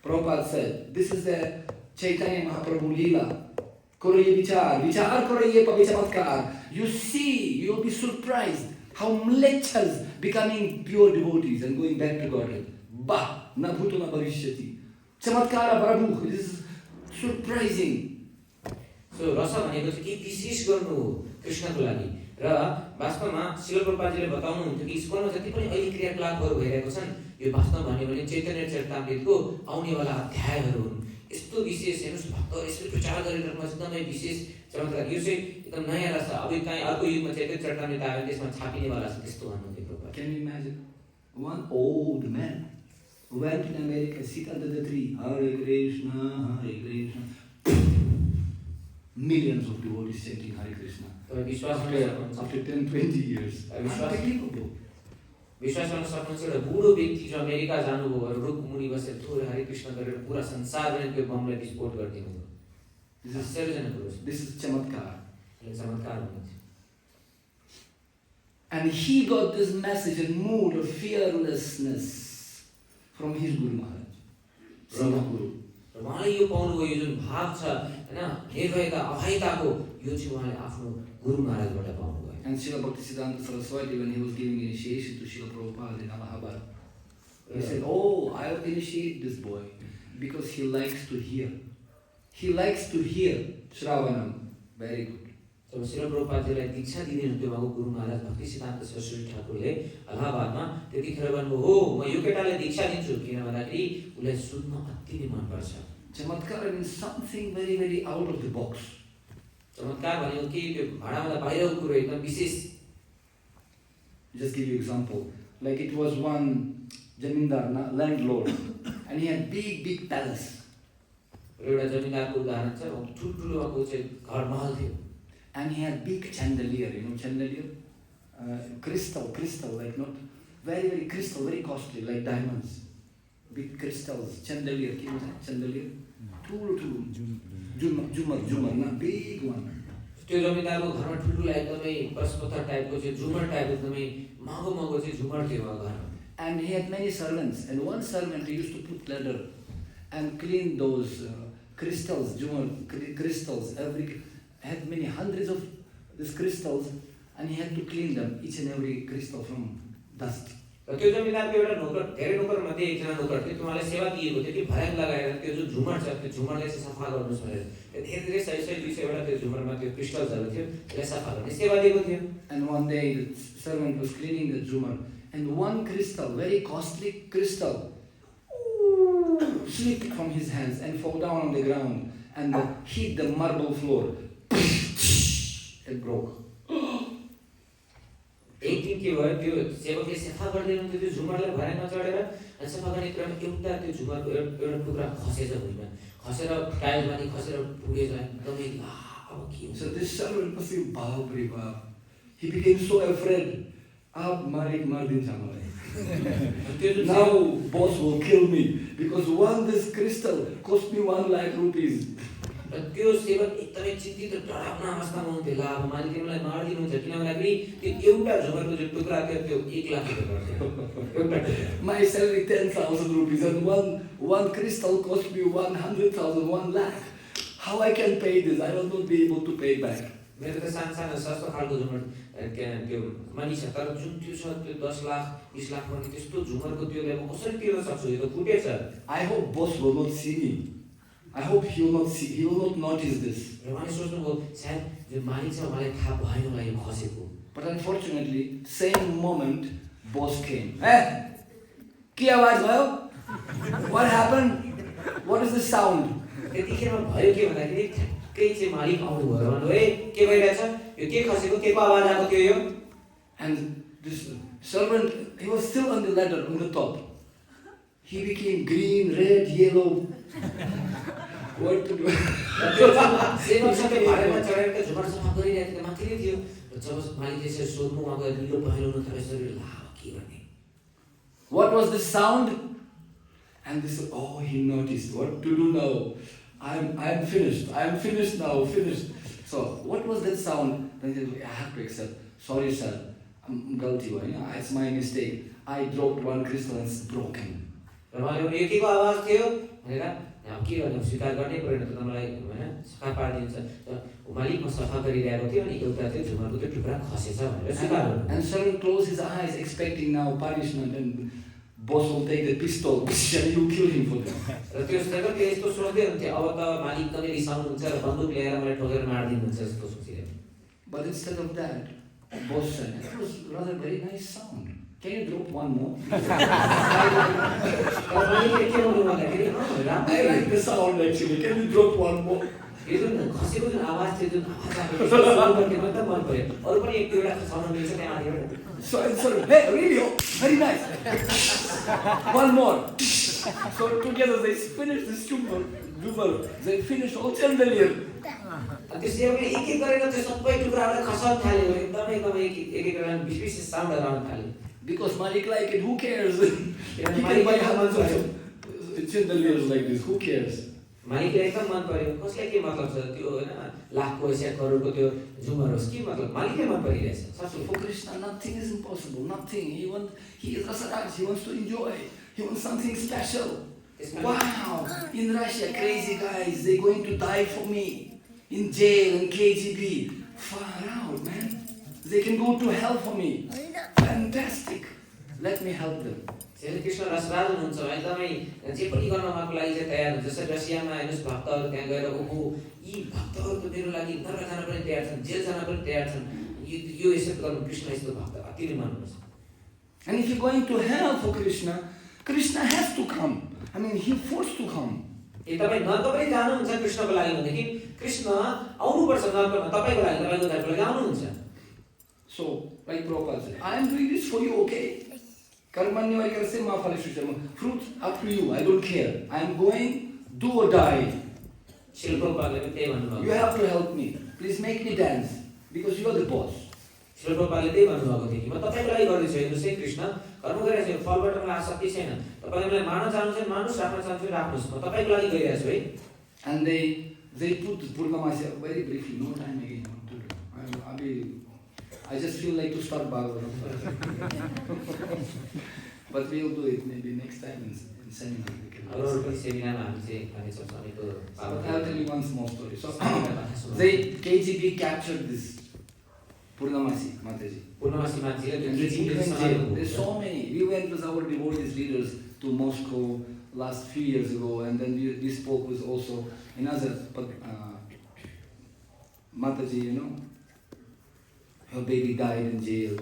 Prabhupada said, this is the Chaitanya Mahaprabhu Leela. Karo ye vichar karo ye pavichamatkar. You see, you will be surprised how mlechas becoming pure devotees and going back to Godhead. Na bhuto na bhavishyati. Chamatkara Prabhu, this is surprising. So rasa भनेको चाहिँ के विशेष गर्नु हो कृष्णको लागि र वास्तवमा शिल प्रभुपादले बताउनुहुन्थ्यो कि स्कुलमा जति पनि अहिले क्रियाकलापहरू भइरहेको छन् यो वास्तवमा भन्यो भने चैतन्य चरितामृतको आउनेवाला अध्यायहरू हुन्। यस्तो विशेष हेर्नुस् भक्तहरू यसरी प्रचार गरिरहेको एकदमै विशेष चमत्कार। यो चाहिँ एकदम नयाँ रहेछ। अब कहीँ अर्को युगमा चैतन्य चरितामृत आयो भने त्यसमा छापिनेवाला छ त्यस्तो भन्नुहुन्थ्यो Prabhupada. Can you imagine? One old man went in America, sit under the tree, Hare Krishna, Hare Krishna. Millions of devotees chanting Hare Krishna. After 10-20 years. Unbelievable. विश्वास गर्न सक्नुहुन्छ एउटा बुढो व्यक्ति जो अमेरिका जानुभयो रुख मुनि बसेर थोरै हरे कृष्ण गरेर पुरा संसारमा त्यो बमलाई विस्फोट गरिदिनु भयो। This is chamatkar. चमत्कार हुनुहुन्छ। And he got this message and mood of fearlessness from his Guru Maharaj, Sangha Guru. र उहाँले यो पाउनुभयो, यो जुन भाव छ हैन, निर्भयता अभयताको, यो चाहिँ उहाँले आफ्नो गुरु महाराजबाट पाउनुभयो। And Srila Bhaktisiddhanta Saraswati, when he was giving initiation to Srila Prabhupada in Allahabad, he said, "Oh, I'll initiate this boy because he likes to hear. He likes to hear Shravanam." Very good. जब श्रील प्रभुपादजीलाई दीक्षा दिनुहुन्थ्यो उहाँको गुरु महाराज भक्ति सिद्धान्त सरस्वती ठाकुरले अलाहाबादमा, त्यतिखेर भन्नुभयो, हो म यो केटालाई दीक्षा दिन्छु, किन भन्दाखेरि उसलाई सुन्न अति नै मनपर्छ। Chamatkar means something very, very out of the box. चमत्कार भनेको के, त्यो भाडाभन्दा बाहिरको कुरो एकदम विशेष। Just give you example. Like it was one zamindar, landlord, and he had big palace. एउटा जमिनदारको उदाहरण छ, ठुलठुलो उहाँको चाहिँ घर महल थियो। And he had big chandelier, chandelier? Crystal, like not, very crystal, very costly, like diamonds. Big crystals, chandelier, chandelier? Jumar, not big one. त्यो जमिनदारको घरमा ठुलठुलो एकदमै बृहस्पति टाइपको चाहिँ झुमर टाइप एकदमै महँगो चाहिँ झुमर थियो उहाँको घरमा। And he had many servants, and one servant used to put ladder and clean those crystals, crystals, had many hundreds of these crystals, and he had to clean them, each and every crystal from dust. र त्यो जमिनदारको एउटा नोकर, धेरै नोकर मध्ये एकजना नोकर थियो, उहाँलाई सेवा दिएको थियो कि भर्याङ लगाएर त्यो जुन झुमर छ त्यो झुमरलाई चाहिँ सफा गर्नुस् भनेर। धेरै 100-200 वटा त्यो झुमरमा त्यो क्रिस्टल्सहरु थियो, त्यसलाई सफा गर्ने सेवा दिएको थियो। And one day the servant was cleaning the झुमर, and one crystal, very costly crystal, slipped from his hands and fell down on the ground and hit the marble floor. It broke. एक दिन के भयो, त्यो सेवकले सफा गर्दै हुनुहुन्थ्यो त्यो झुमरलाई भर्याङमा चढेर, अनि सफा गर्ने क्रममा एउटा त्यो झुमरको एउटा टुक्रा खसेछ भुइँमा, खसेर टाइलमाथि खसेर पुगेछ एकदमै। अब के हुन्छ? So this servant was saying, "Baap re baap." He became so afraid. Now boss will kill me because this crystal cost me 1 lakh rupees. त्यो सेवक एकदमै चिन्तित र डरावना अवस्थामा हुन्थ्यो। ला अब मालिकले मलाई मार्दिनुहुन्छ, किन भन्दाखेरि त्यो एउटा झुमरको जुन टुक्रा थियो त्यो 1 लाख रुपैयाँ पर्थ्यो। My salary 10,000 rupees and one crystal cost me 100,000, 1 lakh. How I can pay this? I will not be able to pay back. मेरो त सानो सस्तो खालको झुमर त्यो मनी छ, तर जुन त्यो छ त्यो 10 लाख 20 लाख पर्ने त्यस्तो झुमरको त्योले म कसरी तिर्न सक्छु? यो त फुटेछ। I hope boss will not see me. I hope he will not notice this. र उहाँले सोच्नुभयो सायद जो मालिक छ उहाँलाई थाहा भएन होला यो खसेको। But unfortunately, same moment boss came. के आवाज भयो? What happened? What is the sound? त्यतिखेर भयो के भन्दाखेरि ठ्याक्कै चाहिँ मालिक आउनुभयो, भन्नु ए के भइरहेछ, यो के खसेको, केको आवाज आएको थियो यो? And this servant, he was still on the ladder on the top. He became green, red, yellow. What to do? सेवक सबै भाडामा चढेर त्यो झुमर सफा गरिरहेको थियो, माथि नै थियो। र जब मालिकले यसरी सोध्नु उहाँको निलो पहेँलो हुन थाल्यो, शरीर ला के गर्ने? What was the sound? And they said, oh, he noticed. What to do now? I'm finished. I'm finished now. Finished. So what was that sound? Then he said, I have to accept. Sorry, sir. I'm guilty. It's my mistake. I dropped one crystal and it's broken. र उहाँले यो केको आवाज थियो भनेर अब के गर्ने, स्वीकार गर्नै परेन, त मलाई हैन सफा पार्दिन्छ। मालिक म सफा गरिरहेको थियो अनि एउटा चाहिँ झुमरको त्यो टुक्रा खसेछ भनेर स्वीकार गर्नु। And servant closed his eyes expecting now punishment and boss will take the pistol and you kill him for that. र त्यो सेवकले यस्तो सोच्दै हुन्थ्यो, अब त मालिक एकदमै रिसाउनुहुन्छ र बन्दुक ल्याएर मलाई ठोकेर मार्दिनुहुन्छ जस्तो सोचिरहेको। But instead of that, boss said, that was rather very nice sound. Can you drop one more? I like the sound actually. Can you drop one more? यो जुन खसेको जुन आवाज थियो, जुन आवाज आएको थियो त्यो मन पर्यो। अरु पनि एक दुईवटा खसाउन मिल्छ त्यहाँ आएर। So hey, really, very nice. One more. So together they finished the झुमर. They finished all chandelier. त्यो सेवकले एक एक गरेर त्यो सबै टुक्राहरुलाई खसाउन थाल्यो, एकदमै एक गरेर विशेष साउन्ड आउन थाल्यो। Because Malik like it, who cares? He can buy hundreds of chandeliers like this, who cares? मालिकले एकदम मन पर्यो, कसलाई के मतलब छ त्यो हैन, लाखको या करोडको त्यो झुमर होस् के मतलब मालिकले मन परिरहेछ So for Krishna, nothing is impossible. Nothing. He is Rasaraj. He wants to enjoy. He wants something special. Wow! In Russia, crazy guys, they're going to die for me. In jail, in KGB. Far out, man. They can go to hell for me. Fantastic. Let me help them. Krishna रसराज हुनुहुन्छ एकदमै जे पनि गर्न उहाँको लागि चाहिँ तयार हुन्छ जस्तै रसियामा हेर्नुस् भक्तहरू त्यहाँ गएर ओहो यी भक्तहरू त मेरो लागि नरक जान पनि तयार छन् जेल जान पनि तयार छन् यो एक्सेप्ट गर्नु कृष्ण यस्तो भक्त अति नै मनपर्छ And if you're going to hell for Krishna, Krishna has to come. I mean, he forced to come. ए तपाई नरक पनि जानुहुन्छ कृष्णको लागि भनेदेखि कृष्ण आउनुपर्छ नरकमा तपाईको लागि तपाईको उद्धारको लागि आउनुहुन्छ So, like Prabhupada said, I am doing this for you, okay? Karmanyavarikasya mafaleshusharma. Fruit up to you, I don't care. I am going, do or die. You have to help me. Please make me dance, because you are the boss. शिल प्रभुपादले त्यही भन्नुभएको थियो कि म तपाईको लागि गर्दैछु हेर्नुस् है कृष्ण कर्म गरिरहेको छु फलबाट मलाई आसक्ति छैन तपाईले मलाई मार्न चाहनुहुन्छ मानुस् राख्न चाहनुहुन्छ राख्नुस् म तपाईको लागि गरिरहेको छु है And they put Purnamasi very briefly, no time again to do. I just feel like to start Bhagavatam. But we'll do it maybe next time in seminar. I'll tell you one small story. So KGB captured this Purnamasi Mataji. And they put him in jail. There's so many. We went with our devotees leaders to Moscow last few years ago, and then we spoke with also another Mataji, you know. Her baby died in jail.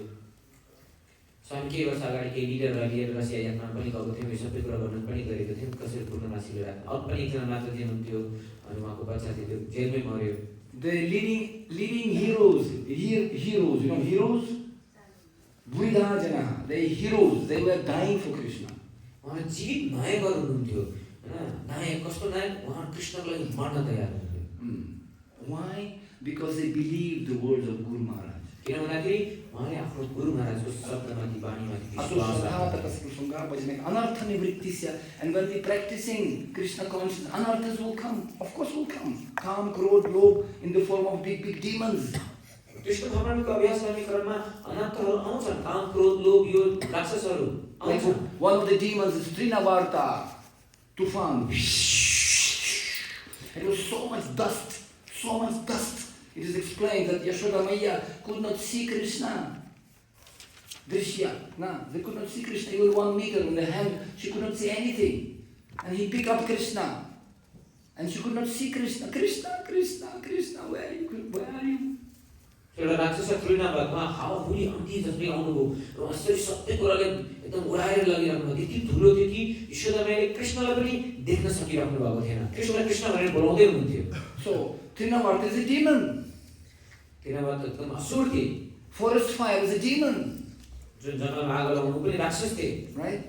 So I'm केही वर्ष अगाडि केही लिडरलाई लिएर Russia यात्रा पनि गएको थियौँ यो सबै कुरा वर्णन पनि गरेको थियौँ कसरी पूर्णमासीले राख्नु अरू पनि एकजना माताजी हुनुहुन्थ्यो अनि उहाँको बच्चा थियो त्यो जेलमै मर्यो The living heroes, you know heroes? Buddha Jana, they heroes, they were dying for Krishna. उहाँ जीवित नायकहरू हुनुहुन्थ्यो हैन नायक कस्तो नायक उहाँ कृष्णको लागि मर्न तयार हुनुहुन्थ्यो Why? Because they believed the words of Guru Maharaj. किन भन्दाखेरि उहाँले आफ्नो गुरु महाराजको शब्दमाथि बाणीमाथि विश्वास राख्नु And when we practicing Krishna consciousness, anarthas will come. Of course will come. Kam, Krodh, Lobh in the form of big demons. Krishna भगवानको अभ्यास गर्ने क्रममा अनर्थहरू आउँछन् काम क्रोध लोभ यो राक्षसहरू आउँछन् One of the demons is Trinavarta, Tufan. It was so much dust. It is explained that Yashoda Maya could not see Krishna. Drishya, they could not see Krishna even 1 meter in the hand. She could not see anything. And he picked up Krishna. And she could not see Krishna. Krishna, where are you? एउटा राक्षस त्रिनाभमा हावाहुरी अन्ति जस्तै आउनुभयो र यसरी सबै कुराले एकदम उडाएर लगिराख्नु भयो त्यति ठुलो थियो कि यशोदामाले कृष्णलाई पनि देख्न सकिराख्नु भएको थिएन कृष्ण भनेर बोलाउँदै हुनुहुन्थ्यो So Trinavarta is a demon. त्रिनाभत एकदम असुर थिए Forest fire is a demon. जुन जङ्गलमा आगो लगाउनु पनि राक्षस थिए Right?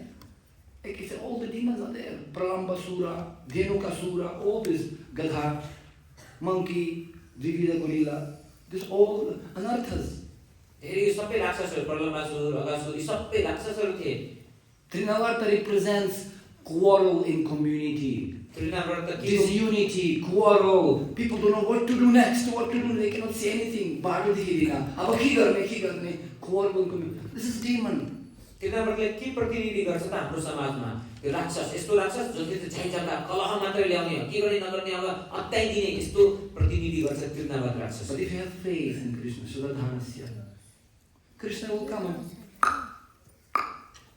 Like he said, all the demons are there. Pralambasura, Dhenukasura, all this Gadha, monkey, Divida Gorilla. This all anarthas. धेरै सबै राक्षसहरू प्रलम्बासुर अगासुर यी सबै राक्षसहरू थिए Trinavarta represents quarrel in community. त्रिनाभत Disunity, quarrel. People don't know what to do next, They cannot see anything. Quarrel in community. This is demon. त्रिनाभतले के प्रतिनिधि गर्छ त हाम्रो समाजमा यो राक्षस यस्तो राक्षस जसले चाहिँ झै झगडा कलह मात्रै ल्याउने के गर्ने नगर्ने अब अत्याइ दिने यस्तो प्रतिनिधि गर्छ त्रिनाभत राक्षस But if you have faith in Krishna, Sadhanasya, Krishna will come and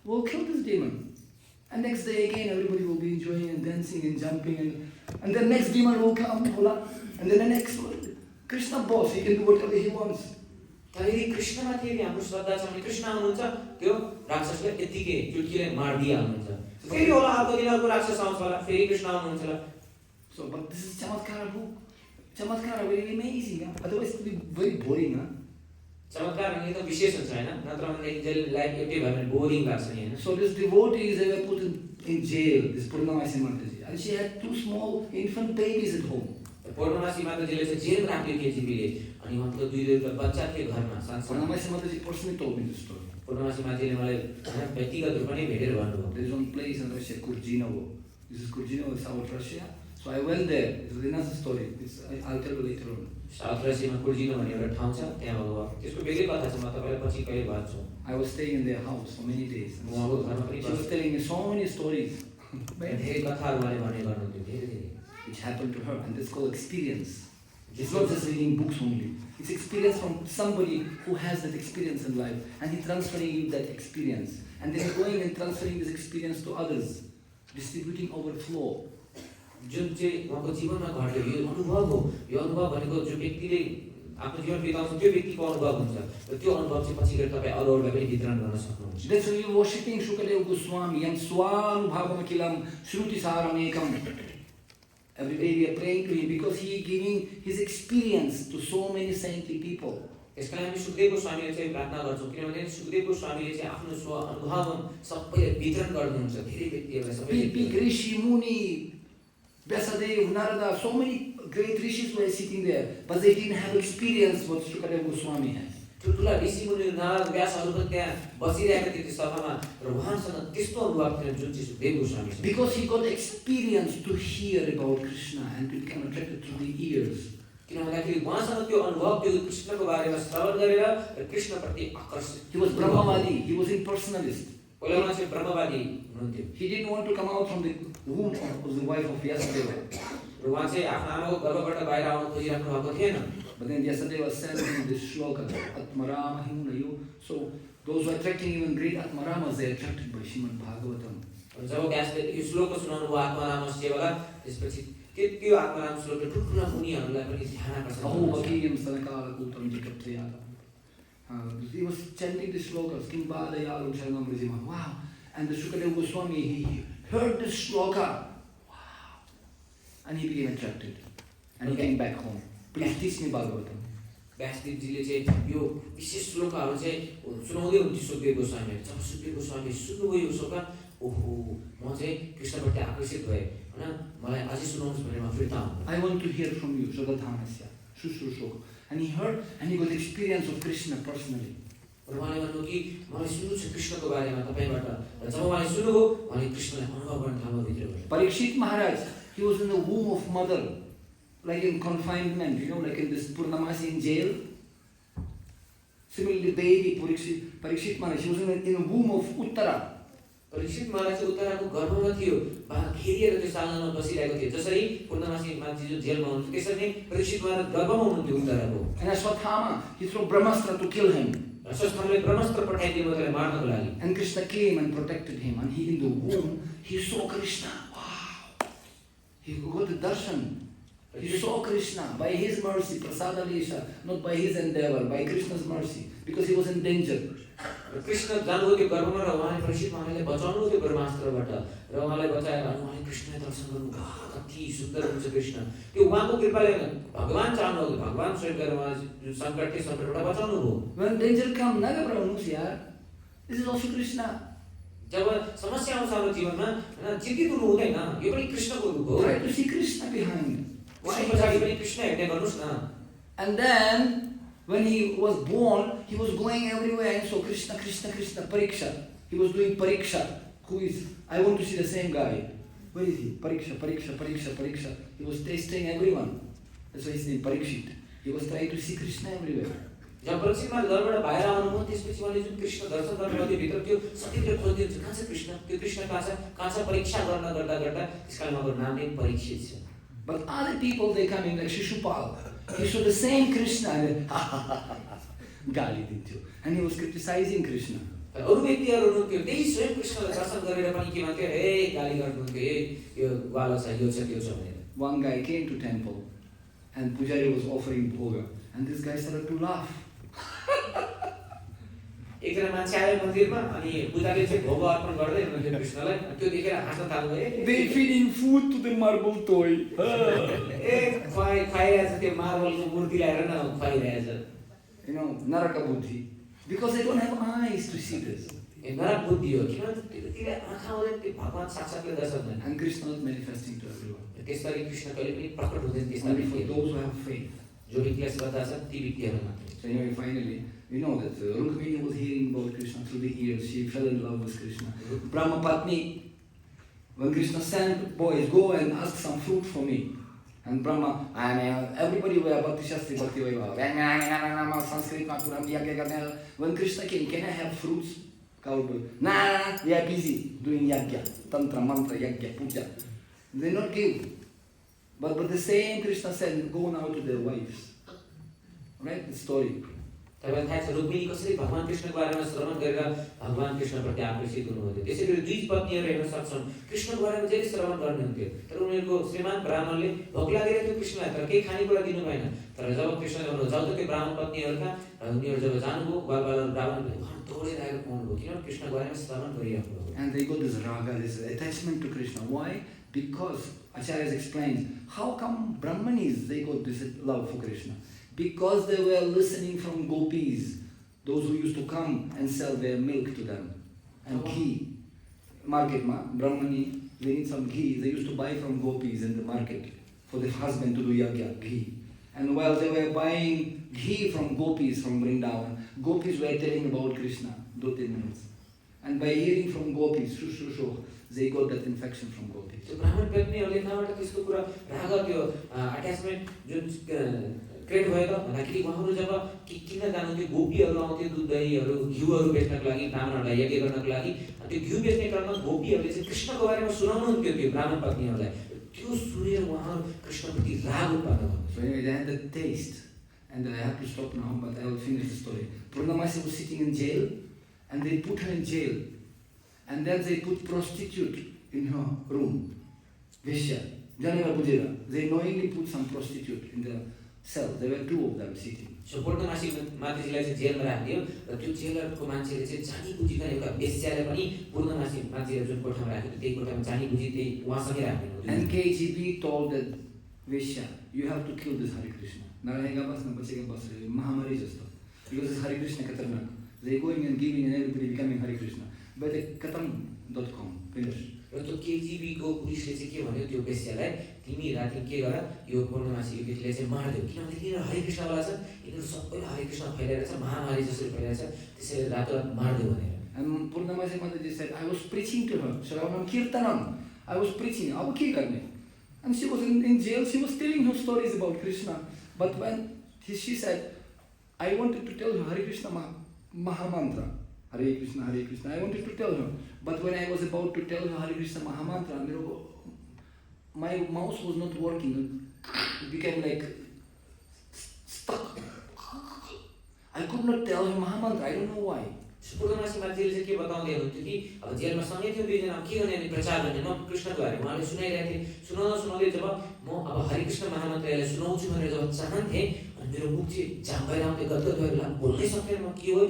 will kill this demon. And next day again, everybody will be enjoying and dancing and jumping, and then next demon will come, and then the next one. Krishna boss, he can do whatever he wants. यदि कृष्णमाथि हाम्रो श्रद्धा छ भने कृष्ण आउनुहुन्छ त्यो राक्षसले यतिकै चुटकीले मार्दिया हुनुहुन्छ फेरि होला अर्को दिन अर्को राक्षस आउँछ होला फेरि कृष्ण आउनुहुन्छ होला So, but this is Chamatkara book. Chamatkara very amazing. Otherwise, it will be very boring. चमत्कार भने त विशेष हुन्छ हैन नत्र भने जेल लाइफ एउटै भयो भने बोरिङ लाग्छ नि हैन So this devotees, they were put in jail, this Purnamasi Mataji, and she had 2 small infant babies at home. पूर्णमासी माताजीले चाहिँ जेल राख्यो केजीबीले अनि उहाँको 2 बच्चा थिए घरमा सानो Purnamasi Mataji personally told me this story. पूर्णमासी माताजीले मलाई व्यक्तिगत रूपमा नै भेटेर भन्नुभयो There is one place in Russia, Kurjinovo. This is Kurjinovo, South Russia. So I went there. It's another story. I'll tell you later on. South रसियामा कुर्जिनो भन्ने एउटा ठाउँ छ त्यहाँ हो त्यसको बेग्लै कथा छ म तपाईलाई पछि कहिले भन्छु I was staying in their house for many days. And उहाँको घरमा पनि she was telling me so many stories धेरै कथाहरू उहाँले भन्ने गर्नुहुन्थ्यो धेरै धेरै which happened to her, and this is called experience. It's not just reading books only. It's experience from somebody who has that experience in life, and he's transferring you that experience, and then going and transferring this experience to others, distributing overflow. जुन चाहिँ उहाँको जीवनमा घट्यो यो अनुभव हो यो अनुभव भनेको जो व्यक्तिले आफ्नो जीवन बिताउँछ त्यो व्यक्तिको अनुभव हुन्छ र त्यो अनुभव चाहिँ पछि गएर तपाईँ अरूहरूलाई पनि वितरण गर्न सक्नुहुन्छ That's why you're worshipping Shukadeva Goswami and Swanubhavam Akilam Shruti Saramekam. Every day we are praying to him because he is giving his experience to so many saintly people. यसका लागि हामी सुखदेव गोस्वामीले चाहिँ प्रार्थना गर्छौँ किनभने सुखदेव गोस्वामीले चाहिँ आफ्नो स्व अनुभव सबैलाई वितरण गर्नुहुन्छ धेरै व्यक्तिहरूलाई सबैले Big Rishi, Muni, Vyasadeva, Narada, so many great rishis were sitting there, but they didn't have experience what Shukadeva Goswami has. ठुल्ठुला ऋषि मुनि नारद व्यासहरू पनि त्यहाँ बसिरहेका थिए त्यो सभामा र उहाँसँग त्यस्तो अनुभव थिएन जुन चाहिँ सुखदेव गोस्वामी छ Because he got experience to hear about Krishna and to become attracted through the ears. किन भन्दाखेरि उहाँसँग त्यो अनुभव त्यो कृष्णको बारेमा श्रवण गरेर र कृष्णप्रति आकर्षित He was Brahmavadi, he was impersonalist. पहिला उहाँ चाहिँ ब्रह्मवादी हुनुहुन्थ्यो He didn't want to come out from the womb of the wife of Vyasadeva. र उहाँ चाहिँ आफ्नो आमाको गर्भबाट बाहिर आउन खोजिराख्नु भएको थिएन But then Vyasadeva sent him this shloka, Atmarama Himunayo. So those who are attracting even great Atmaramas, they are attracted by Srimad Bhagavatam. जब व्यासले यो श्लोक सुनाउनु भयो आत्माराम सेवाका त्यसपछि त्यो आत्माराम श्लोकले ठुल्ठुला मुनिहरूलाई पनि ध्यान आकर्षण Aho Bhakiyam Sanakala Kutam Jikapriyata. He was chanting the shlokas, Kimbadayalu Charanam Rizima. Wow. And the Shukadeva Goswami, he heard this shloka. Wow. And he became attracted. And he came back home. Please teach me Bhagavatam. व्यासदेवजीले चाहिँ यो विशेष श्लोकहरू चाहिँ सुनाउँदै हुन्थ्यो सुखदेव गोस्वामीले जब सुखदेव गोस्वामीले सुन्नुभयो यो श्लोक ओहो म चाहिँ कृष्णप्रति आकर्षित भएँ होइन मलाई अझै सुनाउनुहोस् भनेर म फिर्ता आउनु I want to hear from you, Shraddhanasya, Shushrushoka. And he heard and he got experience of Krishna personally. र उहाँले भन्नु कि मलाई सुन्नु छ कृष्णको बारेमा तपाईँबाट र जब उहाँले सुन्नुभयो उहाँले कृष्णलाई अनुभव गर्न थाल्नु भित्रबाट Parikshit Maharaj, he was in the womb of mother, like in confinement, like in this Purnamasi in jail. Similarly, baby Parikshit Maharaj, he was in the womb of Uttara. Parikshit महाराज चाहिँ उत्तराको गर्भमा थियो घेरिएर त्यो सालनामा बसिरहेको थियो जसरी पूर्णमासी मान्छे जो जेलमा हुनुहुन्थ्यो त्यसरी नै परीक्षित महाराज गर्भमा हुनुहुन्थ्यो उत्तराको And Ashwathama, he threw Brahmastra to kill him. अश्वत्थामाले ब्रह्मास्त्र पठाइदियो त्यसलाई मार्नको लागि And Krishna came and protected him. And he in the womb, he saw Krishna. Wow! He got the darshan. He saw Krishna by his mercy, Prasada Lesha, not by his endeavor, by Krishna's mercy, because he was in danger. Krishna जानुभयो त्यो गर्भमा र उहाँले परीक्षित महाराजले बचाउनु त्यो ब्रह्मास्त्रबाट र उहाँलाई बचाएर उहाँले कृष्णलाई दर्शन गर्नुभयो कति सुन्दर हुन्छ कृष्ण त्यो उहाँको कृपाले भगवान चाहनुभयो भगवान स्वयं गरेर उहाँले सङ्कट थियो सङ्कटबाट बचाउनु भयो When danger comes, naga pravanus yaar. This is also Krishna. जब समस्या आउँछ हाम्रो जीवनमा हैन चिन्तित हुनु हुँदैन यो पनि कृष्णको रूप हो Try to see Krishna behind. उहाँले पछाडि पनि कृष्ण हेर्ने गर्नुस् न And then, when he was born, he was going everywhere and saw Krishna, Krishna, Krishna, Pariksha. He was doing Pariksha. Who is? I want to see the same guy. Where is he? Pariksha, Pariksha, Pariksha, Pariksha. He was testing everyone. That's why his name Parikshit. He was trying to see Krishna everywhere. जब परीक्षित महाराज घरबाट बाहिर आउनुभयो त्यसपछि उहाँले जुन कृष्ण दर्शन गर्नुभयो भित्र त्यो सतीले खोजिदिन्छ कहाँ छ कृष्ण त्यो कृष्ण कहाँ छ परीक्षा गर्न गर्दा गर्दा त्यसकारण उहाँको नाम नै परीक्षित छ But other people, they come in like Shishupal. He saw the same Krishna and then, Gali didyo. And he was criticizing Krishna. अरू व्यक्तिहरू हुनुहुन्थ्यो त्यही स्वयं कृष्णलाई दर्शन गरेर पनि के भन्थ्यो ए गाली गर्नुहुन्थ्यो ए यो वाला छ यो छ त्यो छ भनेर One guy came to temple and Pujari was offering bhoga. And this guy started to laugh. एकजना मान्छे आयो मन्दिरमा अनि पूजाले चाहिँ भोग अर्पण गर्दै हुनुहुन्थ्यो कृष्णलाई त्यो देखेर हाँस्न थाल्नुभयो They feeding food to the marble toy. ए खुवाइरहेछ त्यो मार्बलको मूर्ति ल्याएर न खुवाइरहेछ Naraka buddhi. Because they don't have eyes to see this. ए नरक बुद्धि हो किनभने त्यतिले आँखा हुँदैन त्यो भगवान साक्षात्ले दर्शन हुँदैन And Krishna is manifesting to everyone. त्यसरी कृष्ण कहिले पनि प्रकट हुँदैन त्यस्ता Only for व्यक्तिहरू those who have faith. जो व्यक्तिले श्रद्धा छ ती व्यक्तिहरू मात्र So anyway, finally, we know that Rukmini was hearing about Krishna through the ears. She fell in love with Krishna. Brahma Patni, when Krishna sent boys, go and ask some fruit for me. And Brahma, and everybody were Bhakti Shastri, Bhakti Vaiva. Sanskrit, Yagya. When Krishna came, can I have fruits? Cowboy. Nah, we are busy doing yagya, tantra, mantra, yagya, puja. They not give. But the same Krishna said, go now to their wives. Right? The story. तपाईलाई थाहा छ रुक्मिणी कसरी भगवान कृष्णको बारेमा श्रवण गरेर भगवान कृष्णप्रति आकर्षित हुनुहुन्थ्यो त्यसैगरी दुई पत्नीहरू हेर्न सक्छन् कृष्णको बारेमा जहिले श्रवण गर्नुहुन्थ्यो तर उनीहरूको श्रीमान ब्राह्मणले भोक लागेर थियो कृष्णलाई तर केही खानेकुरा दिनु भएन तर जब कृष्णले भन्नुभयो जाऊ त त्यो ब्राह्मण पत्नीहरूका उनीहरू जब जानुभयो ब्राह्मणले उहाँ दौडेर आएर पाउनुभयो किनभने कृष्णको बारेमा श्रवण गरिराख्नु भयो And they got this raga, this attachment to Krishna. Why? Because Acharyas explains how come Brahmanis they got this love for Krishna. Because they were listening from gopis, those who used to come and sell their milk to them, and ghee. Market, Brahmani, they need some ghee. They used to buy from gopis in the market for the husband to do yagya, ghee. And while they were buying ghee from gopis from Vrindavan, gopis were telling about Krishna, 2-3 minutes. And by hearing from gopis, they got that infection from gopis. So Brahman पत्नीहरूले कहाँबाट त्यसको कुरा राग त्यो attachment जुन create भयो त भन्दाखेरि उहाँहरू जब किन जानुहुन्थ्यो गोपीहरू आउँथ्यो दुध दहीहरू घिउहरू बेच्नको लागि ब्राह्मणहरूलाई यज्ञ गर्नको लागि त्यो घिउ बेच्ने क्रममा गोपीहरूले चाहिँ कृष्णको बारेमा सुनाउनुहुन्थ्यो त्यो ब्राह्मण पत्नीहरूलाई त्यो सुनेर उहाँहरू कृष्णप्रति राग उत्पन्न गर्नु So anyway, they had the taste, and I have to stop now, but I will finish the story. Purnamasi was sitting in jail, and they put her in jail, and then they put prostitute in her room, Vishya, Janava Pujira. They knowingly put some prostitute in the cell. There were 2 of them sitting. So पूर्णमासी माताजीलाई चाहिँ जेलमा राखिदियो र त्यो जेलरको मान्छेले चाहिँ जानी बुझिकन एउटा बेस्याले पनि पूर्णमासी मान्छेले जुन कोठामा राखेको थियो त्यही कोठामा जानी बुझी त्यही उहाँसँगै राखिदिनु And KGB told that Vishya, you have to kill this Hare Krishna. Narayanga Basna Bachega Basra, Mahamari just because this Hare Krishna Katarnak. They going and giving and everybody becoming Hare Krishna. But katam.com, finish. र त्यो KGB को पुलिसले चाहिँ के भन्यो त्यो बेस्यालाई तिमी राति के गर यो पूर्णमासी यो केटीले चाहिँ मार्दियो किनभने यिनीहरू हरे कृष्णवाला छन् यिनीहरू सबैले हरे कृष्ण फैलाइरहेछ महामारी जसरी फैलाइरहेछ त्यसैले रातोरात मार्दियो भनेर And Purnamasi Mataji said, I was preaching to her, Shravanam Kirtanam. I was preaching, Abu ki karne. And she was in jail, she was telling her stories about Krishna. But when she said, I wanted to tell her Hare Krishna Mahamantra. Hare Krishna, Hare Krishna. I wanted to tell her. But when I was about to tell her Hare Krishna Mahamantra, my mouth was not working. It became like stuck. I could not tell her Mahamantra. I don't know why. पूर्णमासी मान्छेले चाहिँ के बताउँदै हुनुहुन्थ्यो कि अब जेलमा सँगै थियो दुईजना के गर्ने अनि प्रचार गर्ने म कृष्णको बारे उहाँले सुनाइरहेको थिएँ सुनाउँदै जब म अब हरे कृष्ण महामन्त्रलाई सुनाउँछु भनेर जब चाहन्थेँ अनि मेरो मुख चाहिँ जाम भएर आउँथ्यो गदगद भएर बोल्नै सक्दैन म के हो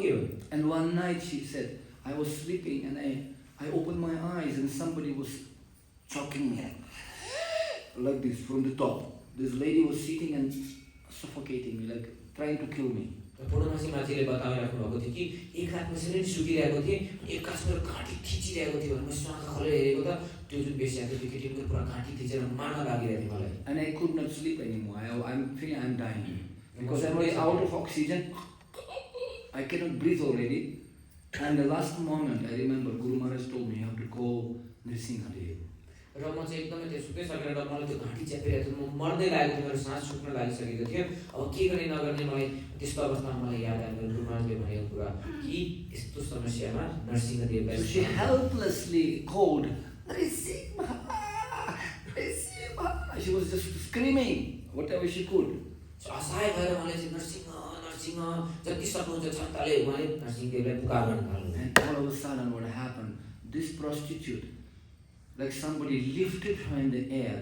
And one night she said, I was sleeping and I opened my eyes and somebody was choking me like this from the top. This lady was sitting and suffocating me, like trying to kill me. पूर्णमासी मान्छेले बताइराख्नु भएको थियो कि एक रात म यसरी सुतिरहेको थिएँ एक कास मेरो घाँटी थिचिरहेको थियो भने म आँखा खोलेर हेरेको त त्यो जुन बेस्या थियो त्यो केटीको पुरा घाँटी थिचेर मार्न लागिरहेको थियो मलाई And I could not sleep anymore. I'm feeling I'm dying because I was out of oxygen. I cannot breathe already. And the last moment I remember Guru Maharaj told me you have to call Nrsimhadev. र म चाहिँ एकदमै त्यो सुत्दै सकेर मलाई त्यो घाँटी च्यापिरहेको थियो म मर्दै लागेको थियो मेरो सास छुट्न लागिसकेको थियो अब के गर्ने नगर्ने मलाई त्यस्तो अवस्थामा मलाई याद आयो मेरो गुरुमाले भनेको कुरा कि यस्तो समस्यामा नरसिंहदेवलाई So she helplessly called Nrsimha, Nrsimha. She was just screaming whatever she could. असहाय भएर मलाई चाहिँ नरसिंह नरसिंह जति सक्नुहुन्छ क्षमताले उहाँले नरसिंहदेवलाई पुकार गर्न थाल्नु And all of a sudden what happened, this prostitute, like somebody lifted her in the air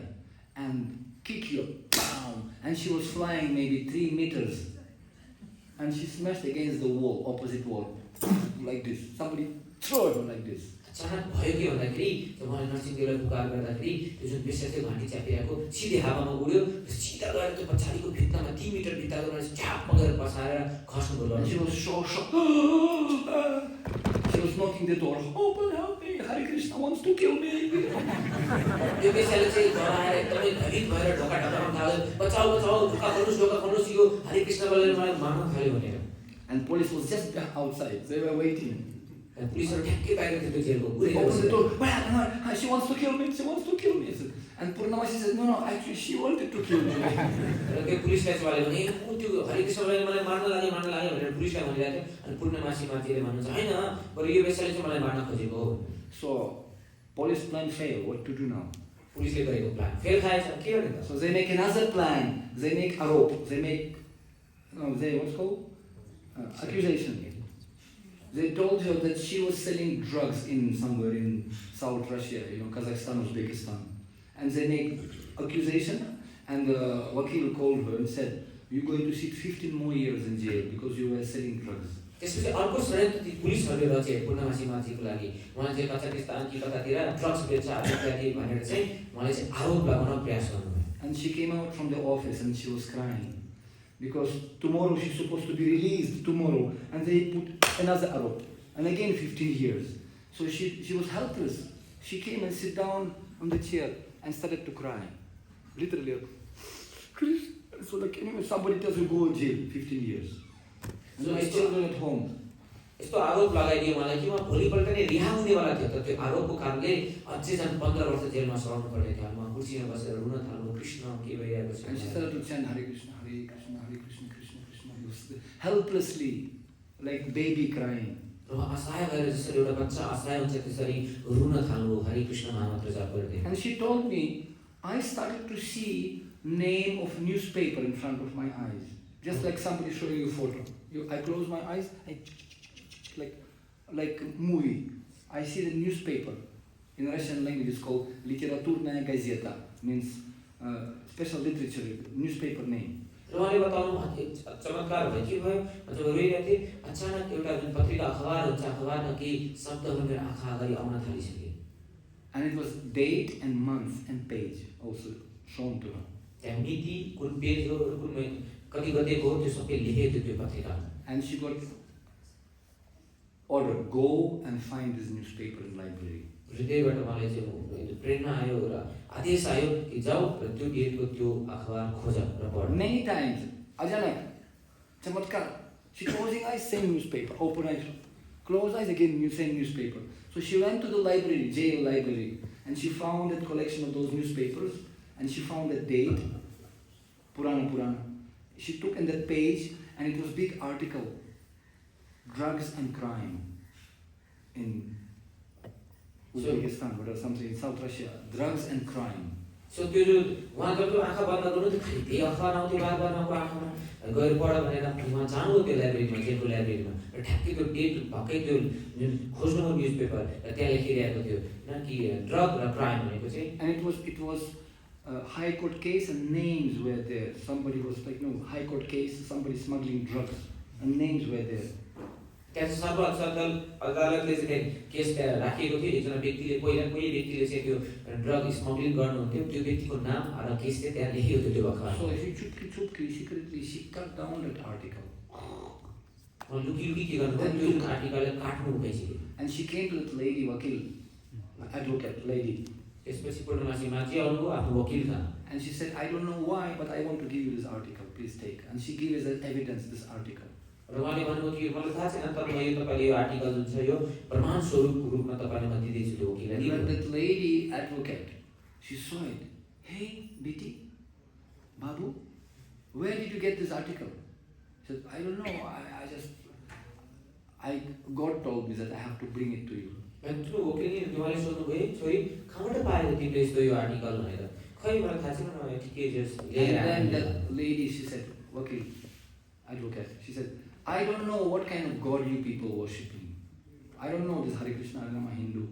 and kicked her, bam, and she was flying maybe 3 meters. And she smashed against the wall, opposite wall, like this. Somebody threw her like this. अचानक भयो के भन्दाखेरि जब उहाँले नरसिंहदेवलाई पुकार गर्दाखेरि त्यो जुन बेस्या थियो घाँटी च्यापिरहेको सिधै हावामा उड्यो सिधा गएर त्यो पछाडिको भित्तामा 3 मिटर भित्ताको मान्छे झ्याप गरेर बसाएर खस्नु And she पर्यो was so shocked. She was knocking the door. Open, help me. Hare Krishna wants to kill me. त्यो बेस्याले चाहिँ डराएर एकदमै भयभीत भएर ढोका ढकाउन थाल्यो बचाऊ बचाऊ ढोका खोल्नुहोस् यो हरे कृष्ण बोलेर मलाई मार्न थाल्यो भनेर And police was just outside. They were waiting. पुलिसहरु ठ्याक्कै बाहिर थियो त्यो जेलको Open the door. She wants to kill me. She wants to kill me. And Purnamasi said, no, actually she wanted to kill me. र त्यो पुलिसलाई चाहिँ उहाँले भने त्यो हरिकृष्णले मलाई मार्न लाग्यो भनेर पुलिसलाई भनिरहेको थियो अनि पूर्णमासी मान्छेले भन्नुहुन्छ हैन बरु यो बेसाले चाहिँ मलाई मार्न खोजेको हो। So police plan failed. What to do now? पुलिसले गरेको प्लान फेल खाएछ के गर्ने त? So they make another plan. They make arop. They make what's called accusation. They told her that she was selling drugs in somewhere in South Russia, Kazakhstan, Uzbekistan. And they make accusation, and the wakil called her and said, "You're going to sit 15 more years in jail because you were selling drugs." त्यसपछि अर्को षड्यन्त्र पुलिसहरूले रचे पूर्णमासी मान्छेको लागि उहाँले चाहिँ कजाकिस्तान कि कतातिर ड्रग्स बेच्छ इत्यादि भनेर चाहिँ उहाँले चाहिँ आरोप लगाउन प्रयास गर्नुभयो। And she came out from the office and she was crying because tomorrow she's supposed to be released tomorrow, and they put another arop and again 15 years. So she was helpless. She came and sat down on the chair and started to cry, literally. So like anyway, somebody tells you go in jail 15 years. And my children at home. यस्तो आरोप लगाइदियो मलाई कि म भोलिपल्ट नै रिहा हुनेवाला थियो तर त्यो आरोपको कारणले अझै झन् 15 वर्ष जेलमा सर्नु पर्ने थियो। म कुर्सीमा बसेर रुन थाल्नु कृष्ण के भइरहेको छ। And she started to chant Hare Krishna, Hare Krishna, Hare Krishna, Krishna Krishna, helplessly, like baby crying. र असहाय भएर जसरी एउटा बच्चा असहाय हुन्छ त्यसरी रुन थाल्नु हरे कृष्ण महामन्त्र जाप गर्दै। And she told me, I started to see name of newspaper in front of my eyes, just like somebody showing you photo. I close my eyes, like movie. I see the newspaper. In Russian language, it's called Literaturная газета, means special literature newspaper name. र उहाँले बताउनु चमत्कार भयो के भयो मतलब रोइरहेको थिएँ अचानक एउटा जुन पत्रिका अखबार हुन्छ अखबारमा केही शब्दहरू मेरो आँखा अगाडि आउन थालिसके। And it was date and month and page also shown to her. त्यहाँ मिति कुन पेज हो कुन कति गतेको हो त्यो सबै लेखेको थियो त्यो पत्रिकामा। And she got order, go and find this newspaper in library. हृदयबाट मलाई चाहिँ प्रेरणा आयो र आदेश आयो कि जाऊ र त्यो डेटको त्यो अखबार खोज र पढ। Many times, अचानक चमत्कार, she closing eyes, same newspaper, open eyes, close eyes again, same newspaper. So she went to the library, jail library, and she found that collection of those newspapers, and she found that date, Purana. She took in that page, and it was big article, drugs and crime in Uzbekistan or something in South Russia, drugs and crime. So त्यो जो उहाँको त्यो आँखा बन्द गर्नु त्यो खाली त्यही अखबार आउँथ्यो बार उहाँको आँखामा गएर पढ भनेर उहाँ जानु त्यो लाइब्रेरीमा जेलको लाइब्रेरीमा र ठ्याक्कै त्यो डेट भएकै त्यो जुन खोज्नु न्युजपेपर र त्यहाँ लेखिरहेको थियो न कि ड्रग र क्राइम भनेको चाहिँ। And it was a high court case and names were there. Somebody was like, no, high court case, somebody smuggling drugs and names were there. त्यहाँ सर्वोच्च अदालतले चाहिँ केस राखिएको थियो एकजना व्यक्तिले कोही व्यक्तिले चाहिँ त्यो ड्रग स्मगलिङ गर्नुहुन्थ्यो त्यो व्यक्तिको नाम र केस चाहिँ त्यहाँ लेखिएको थियो त्यो अखबारमा। So she secretly she cut down that article. लुकी के गर्नुभयो त्यो आर्टिकललाई काट्नु भइसक्यो। And she came to that lady, wakil, advocate lady. त्यसपछि पूर्णमासी मान्छे आउनुभयो आफ्नो वकिल कहाँ। And she said, I don't know why, but I want to give you this article. Please take. And she gave us evidence, this article. र उहाँले भन्नुभयो कि मलाई थाहा छैन तर म यो तपाईँले यो आर्टिकल जुन छ यो प्रमाण स्वरूपको रूपमा तपाईँले म दिँदैछु त्यो वकिललाई। But that lady advocate, she saw it. Hey, Biti, Babu, where did you get this article? She said, I don't know. God told me that I have to bring it to you. त्यो वकिलले उहाँले सोध्नुभयो छोरी कहाँबाट पाएको तिमीले यस्तो यो article भनेर खै मलाई थाहा छैन म ठिकै जस लिएर आएँ। And then the lady, she said, wakil, advocate, she said, I don't know what kind of God you people worshipping. I don't know this Hare Krishna, I'm a Hindu.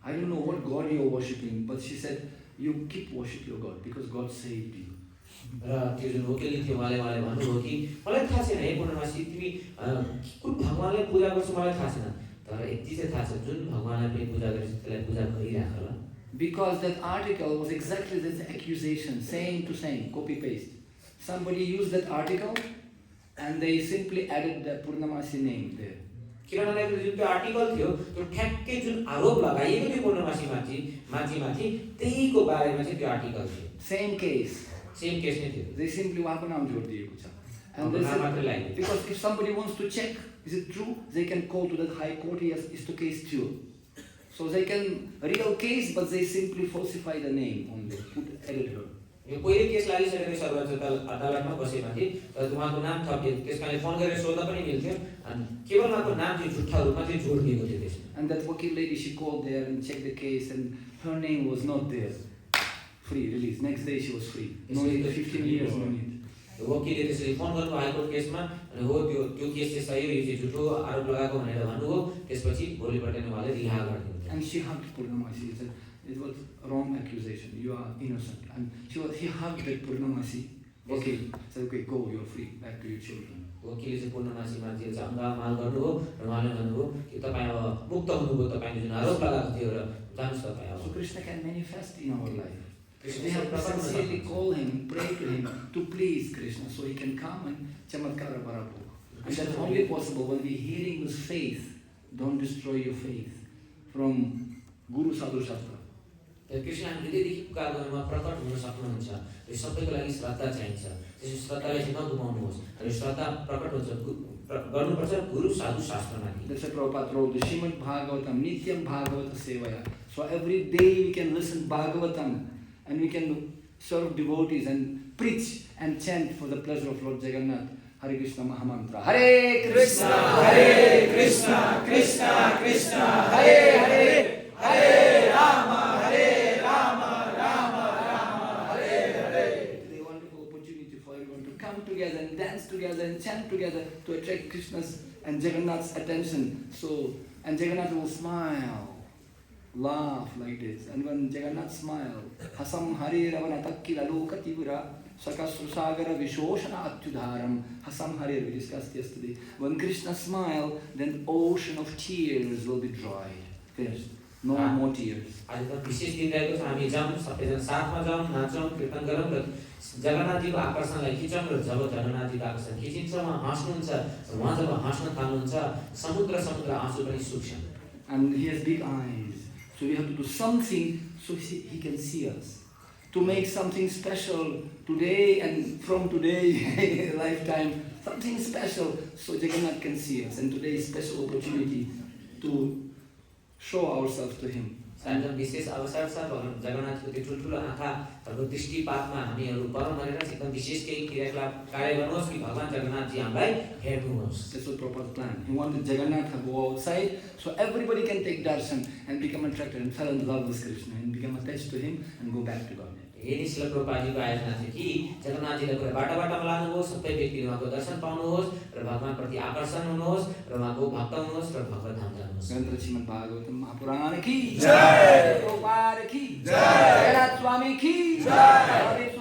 I don't know what God you're worshipping. But she said, you keep worship your God because God saved you. र त्यो जुन वकिल थियो उहाँले भन्नुभयो कि मलाई थाहा छैन हे पूर्णमासी तिमी कुन भगवानलाई पूजा गर्छौ मलाई थाहा छैन तर यति चाहिँ थाहा छ जुन भगवानलाई पनि पूजा गर्छ त्यसलाई पूजा गरिराख ल। Because that article was exactly this accusation, same to same, copy paste. Somebody used that article and they simply added the Purnamasi name there. किनभने जुन त्यो आर्टिकल थियो त्यो ठ्याक्कै जुन आरोप लगाइएको थियो पूर्णमासी माथि त्यहीको बारेमा चाहिँ त्यो आर्टिकल थियो। Same case. सेम केस नै थियो। They simply उहाँको नाम जोड दिएको छ। And they said, because if somebody wants to check, is it true? They can call to that high court, yes, is the case true? So they can real case, but they simply falsify the name only, put editor. यो पहिले case लागिसकेको सर्वोच्च अदालतमा बसेपछि तर उहाँको नाम थपियो त्यसकारणले फोन गरेर सोध्दा पनि मिल्थ्यो अनि केवल उहाँको नाम चाहिँ झुट्टा रूपमा चाहिँ जोडिएको थियो त्यसमा And that wakil lady, she called there and checked the case, and her name was not there. Free, release. Next day she was free. No need, 15 years, no need. वकिलले त्यसरी फोन गर्नु हाइकोर्ट केसमा अनि हो त्यो case चाहिँ सही हो यो चाहिँ झुटो आरोप लगाएको भनेर भन्नुभयो त्यसपछि भोलिपल्ट नै उहाँले रिहा गरिदिनु And she hugged Purnamasi. She said, it was wrong accusation. You are innocent. And he hugged that Purnamasi. Okay, said, okay, go, you're free. Back to your children. वकिलले चाहिँ पूर्णमासीमा जेल चाहिँ अङ्गामाल गर्नुभयो र उहाँले भन्नुभयो कि तपाईँ अब मुक्त हुनुभयो तपाईँले जुन आरोप लगाएको थियो र जानुहोस् तपाईँ अब So Krishna can manifest in our life. Krishna We have to sincerely call him, pray to him to please Krishna so he can come and chamatkara barapu. And that's only possible when we're hearing with faith. Don't destroy your faith from Guru Sadhu Shastra. Krishna हृदयदेखि पुकार गर्नुमा प्रकट हुन सक्नुहुन्छ यो सबैको लागि श्रद्धा चाहिन्छ त्यसो श्रद्धालाई चाहिँ नगुमाउनुहोस् र श्रद्धा प्रकट हुन्छ गर्नुपर्छ गुरु साधु शास्त्रमाथि That's why Prabhupada wrote the Srimad Bhagavatam, Nityam Bhagavata Sevaya. So every day we can listen Bhagavatam and we can serve devotees and preach and chant for the pleasure of Lord Jagannath. Hare Krishna Mahamantra. Hare Krishna, Krishna Krishna, Hare Hare, Hare Rama, Hare Rama, Rama Rama, Hare Hare. It's a wonderful opportunity for everyone to come together and dance together and chant together to attract Krishna's and Jagannath's attention. So, and Jagannath will smile, laugh like this. And when Jagannath smiled, Hasam Hare Ravana Takkila Loka Tivura Sakasrusagara Vishoshana Atyudharam Hasam Hare, we discussed yesterday. When Krishna smiled, then ocean of tears will be dried. Finished. No more tears. आज त विशेष दिन रहेको छ हामी जाऊँ सबैजना साथमा जाऊँ नाचौँ कीर्तन गरौँ र जगन्नाथजीको आकर्षणलाई खिचौँ र जब जगन्नाथजीको आकर्षण खिचिन्छ उहाँ हाँस्नुहुन्छ उहाँ जब हाँस्न थाल्नुहुन्छ समुद्र आँसु पनि सुक्छन्. And he has big eyes. So we have to do something so he can see us. To make something special today and from today lifetime, something special so Jagannath can see us. And today is special opportunity to show ourselves to him. एकदम विशेष अवसर छ जगन्नाथको त्यो ठुल्ठुलो आँखाहरूको दृष्टिपातमा हामीहरू गरौँ भनेर एकदम विशेष केही क्रियाकलाप कार्य गर्नुहोस् कि भगवान जगन्नाथजी हामीलाई हेर्नुहोस्. That's what Prabhupada planned. He wanted Jagannath to go outside so everybody can take darshan and become attracted and fall in love with Krishna and become attached to him and go back to God. यही श्रील प्रभुपादजीको आयोजना थियो कि जगन्नाथजीलाई पुरा बाटामा लानुहोस् सबै व्यक्तिले उहाँको दर्शन पाउनुहोस् र भगवानप्रति आकर्षण हुनुहोस् र उहाँको भक्त हुनुहोस् र भगवत धाम जानुहोस्. ग्रन्थ श्रीमद् भागवतम महापुराण की जय, प्रभुपाद की जय, जगन्नाथ स्वामी की जय.